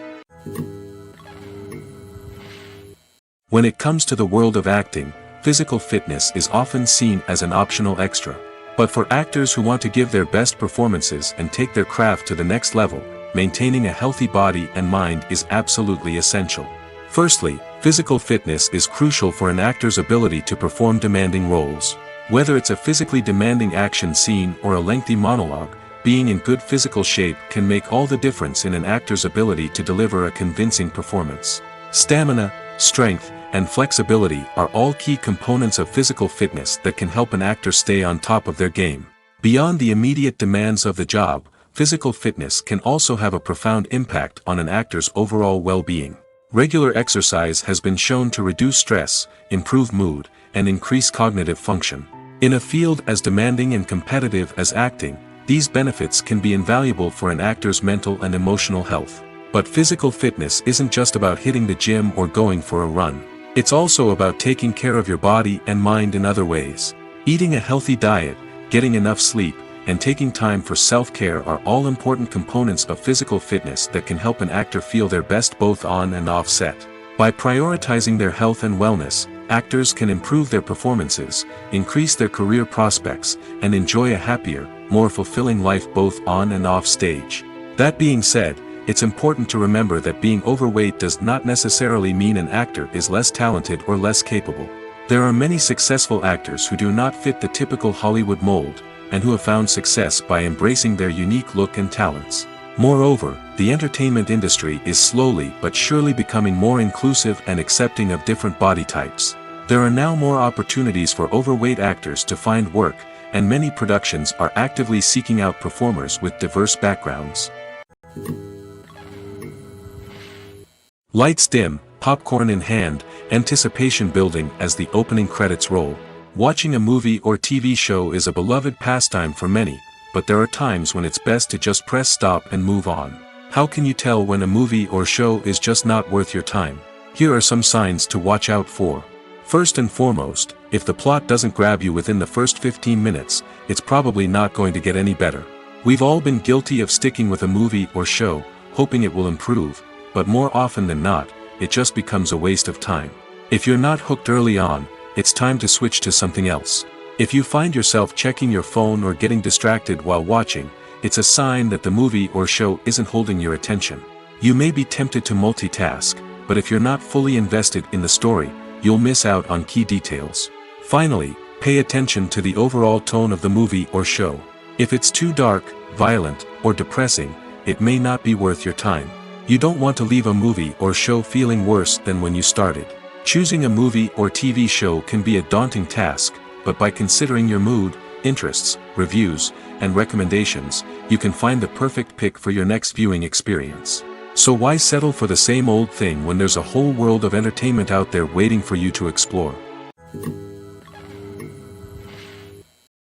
When it comes to the world of acting, physical fitness is often seen as an optional extra. But for actors who want to give their best performances and take their craft to the next level, maintaining a healthy body and mind is absolutely essential. Firstly, physical fitness is crucial for an actor's ability to perform demanding roles. Whether it's a physically demanding action scene or a lengthy monologue, being in good physical shape can make all the difference in an actor's ability to deliver a convincing performance. Stamina, strength, and flexibility are all key components of physical fitness that can help an actor stay on top of their game. Beyond the immediate demands of the job, physical fitness can also have a profound impact on an actor's overall well-being. Regular exercise has been shown to reduce stress, improve mood, and increase cognitive function. In a field as demanding and competitive as acting, these benefits can be invaluable for an actor's mental and emotional health. But physical fitness isn't just about hitting the gym or going for a run. It's also about taking care of your body and mind in other ways. Eating a healthy diet, getting enough sleep, and taking time for self-care are all important components of physical fitness that can help an actor feel their best both on and off set. By prioritizing their health and wellness, actors can improve their performances, increase their career prospects, and enjoy a happier, more fulfilling life both on and off stage. That being said, it's important to remember that being overweight does not necessarily mean an actor is less talented or less capable. There are many successful actors who do not fit the typical Hollywood mold, and who have found success by embracing their unique look and talents. Moreover, the entertainment industry is slowly but surely becoming more inclusive and accepting of different body types. There are now more opportunities for overweight actors to find work, and many productions are actively seeking out performers with diverse backgrounds. Lights dim, popcorn in hand, anticipation building as the opening credits roll. Watching a movie or TV show is a beloved pastime for many, but there are times when it's best to just press stop and move on. How can you tell when a movie or show is just not worth your time? Here are some signs to watch out for. First and foremost, if the plot doesn't grab you within the first 15 minutes, it's probably not going to get any better. We've all been guilty of sticking with a movie or show, hoping it will improve, but more often than not, it just becomes a waste of time. If you're not hooked early on, it's time to switch to something else. If you find yourself checking your phone or getting distracted while watching, it's a sign that the movie or show isn't holding your attention. You may be tempted to multitask, but if you're not fully invested in the story, you'll miss out on key details. Finally, pay attention to the overall tone of the movie or show. If it's too dark, violent, or depressing, it may not be worth your time. You don't want to leave a movie or show feeling worse than when you started. Choosing a movie or TV show can be a daunting task, but by considering your mood, interests, reviews, and recommendations, you can find the perfect pick for your next viewing experience. So why settle for the same old thing when there's a whole world of entertainment out there waiting for you to explore?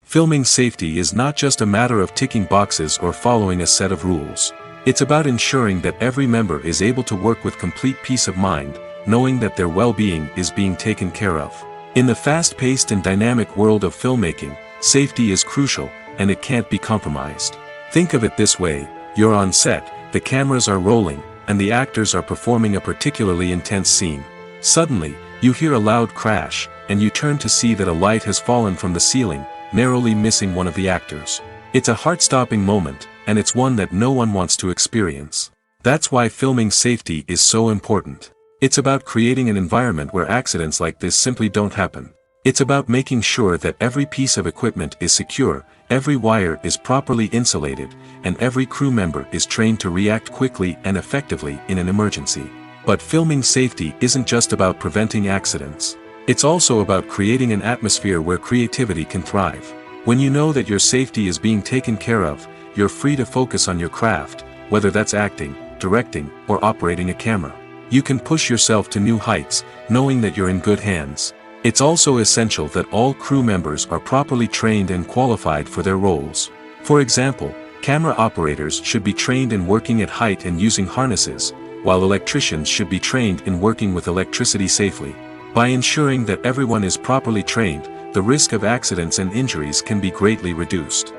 Filming safety is not just a matter of ticking boxes or following a set of rules. It's about ensuring that every member is able to work with complete peace of mind, knowing that their well-being is being taken care of. In the fast-paced and dynamic world of filmmaking, safety is crucial, and it can't be compromised. Think of it this way: you're on set, the cameras are rolling, and the actors are performing a particularly intense scene. Suddenly, you hear a loud crash, and you turn to see that a light has fallen from the ceiling, narrowly missing one of the actors. It's a heart-stopping moment, and it's one that no one wants to experience. That's why filming safety is so important. It's about creating an environment where accidents like this simply don't happen. It's about making sure that every piece of equipment is secure, every wire is properly insulated, and every crew member is trained to react quickly and effectively in an emergency. But filming safety isn't just about preventing accidents. It's also about creating an atmosphere where creativity can thrive. When you know that your safety is being taken care of, you're free to focus on your craft, whether that's acting, directing, or operating a camera. You can push yourself to new heights, knowing that you're in good hands. It's also essential that all crew members are properly trained and qualified for their roles. For example, camera operators should be trained in working at height and using harnesses, while electricians should be trained in working with electricity safely. By ensuring that everyone is properly trained, the risk of accidents and injuries can be greatly reduced.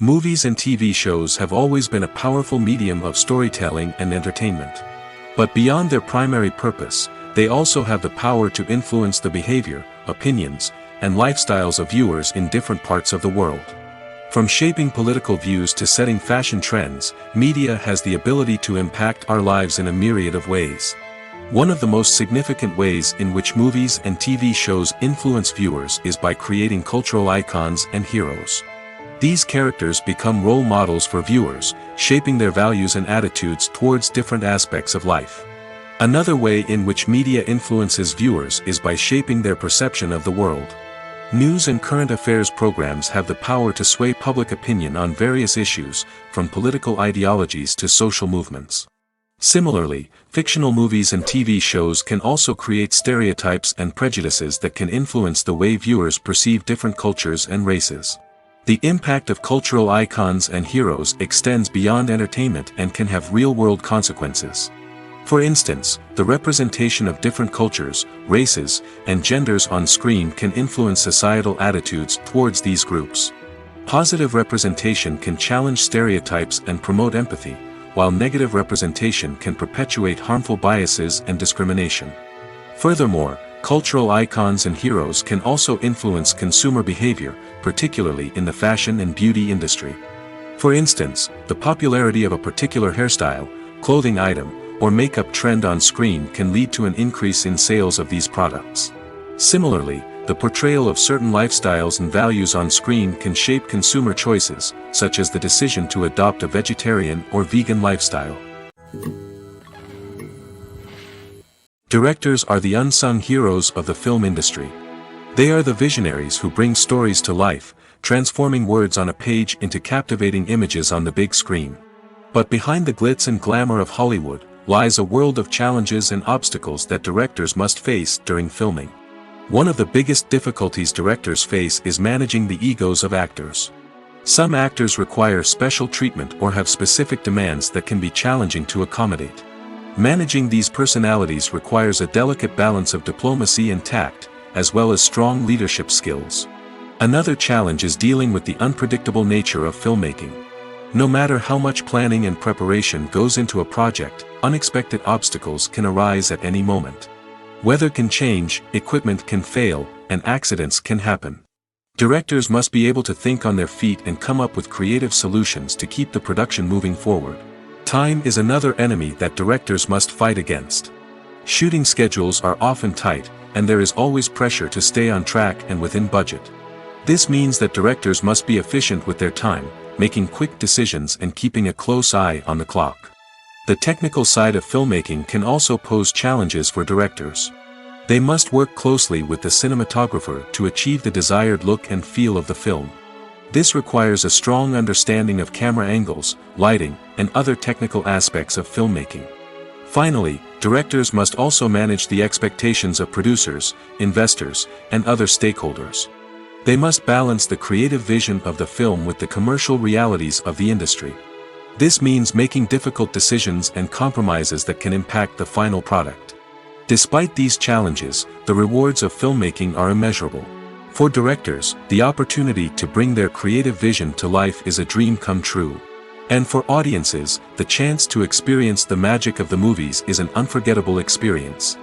Movies and TV shows have always been a powerful medium of storytelling and entertainment. But beyond their primary purpose, they also have the power to influence the behavior, opinions, and lifestyles of viewers in different parts of the world. From shaping political views to setting fashion trends, media has the ability to impact our lives in a myriad of ways. One of the most significant ways in which movies and TV shows influence viewers is by creating cultural icons and heroes. These characters become role models for viewers, shaping their values and attitudes towards different aspects of life. Another way in which media influences viewers is by shaping their perception of the world. News and current affairs programs have the power to sway public opinion on various issues, from political ideologies to social movements. Similarly, fictional movies and TV shows can also create stereotypes and prejudices that can influence the way viewers perceive different cultures and races. The impact of cultural icons and heroes extends beyond entertainment and can have real-world consequences. For instance, the representation of different cultures, races, and genders on screen can influence societal attitudes towards these groups. Positive representation can challenge stereotypes and promote empathy, while negative representation can perpetuate harmful biases and discrimination. Furthermore, cultural icons and heroes can also influence consumer behavior, particularly in the fashion and beauty industry. For instance, the popularity of a particular hairstyle, clothing item, or makeup trend on screen can lead to an increase in sales of these products. Similarly, the portrayal of certain lifestyles and values on screen can shape consumer choices, such as the decision to adopt a vegetarian or vegan lifestyle. Directors are the unsung heroes of the film industry. They are the visionaries who bring stories to life, transforming words on a page into captivating images on the big screen. But behind the glitz and glamour of Hollywood lies a world of challenges and obstacles that directors must face during filming. One of the biggest difficulties directors face is managing the egos of actors. Some actors require special treatment or have specific demands that can be challenging to accommodate. Managing these personalities requires a delicate balance of diplomacy and tact, as well as strong leadership skills. Another challenge is dealing with the unpredictable nature of filmmaking. No matter how much planning and preparation goes into a project, unexpected obstacles can arise at any moment. Weather can change, equipment can fail, and accidents can happen. Directors must be able to think on their feet and come up with creative solutions to keep the production moving forward. Time is another enemy that directors must fight against. Shooting schedules are often tight, and there is always pressure to stay on track and within budget. This means that directors must be efficient with their time, making quick decisions and keeping a close eye on the clock. The technical side of filmmaking can also pose challenges for directors. They must work closely with the cinematographer to achieve the desired look and feel of the film. This requires a strong understanding of camera angles, lighting, and other technical aspects of filmmaking. Finally, directors must also manage the expectations of producers, investors, and other stakeholders. They must balance the creative vision of the film with the commercial realities of the industry. This means making difficult decisions and compromises that can impact the final product. Despite these challenges, the rewards of filmmaking are immeasurable. For directors, the opportunity to bring their creative vision to life is a dream come true. And for audiences, the chance to experience the magic of the movies is an unforgettable experience.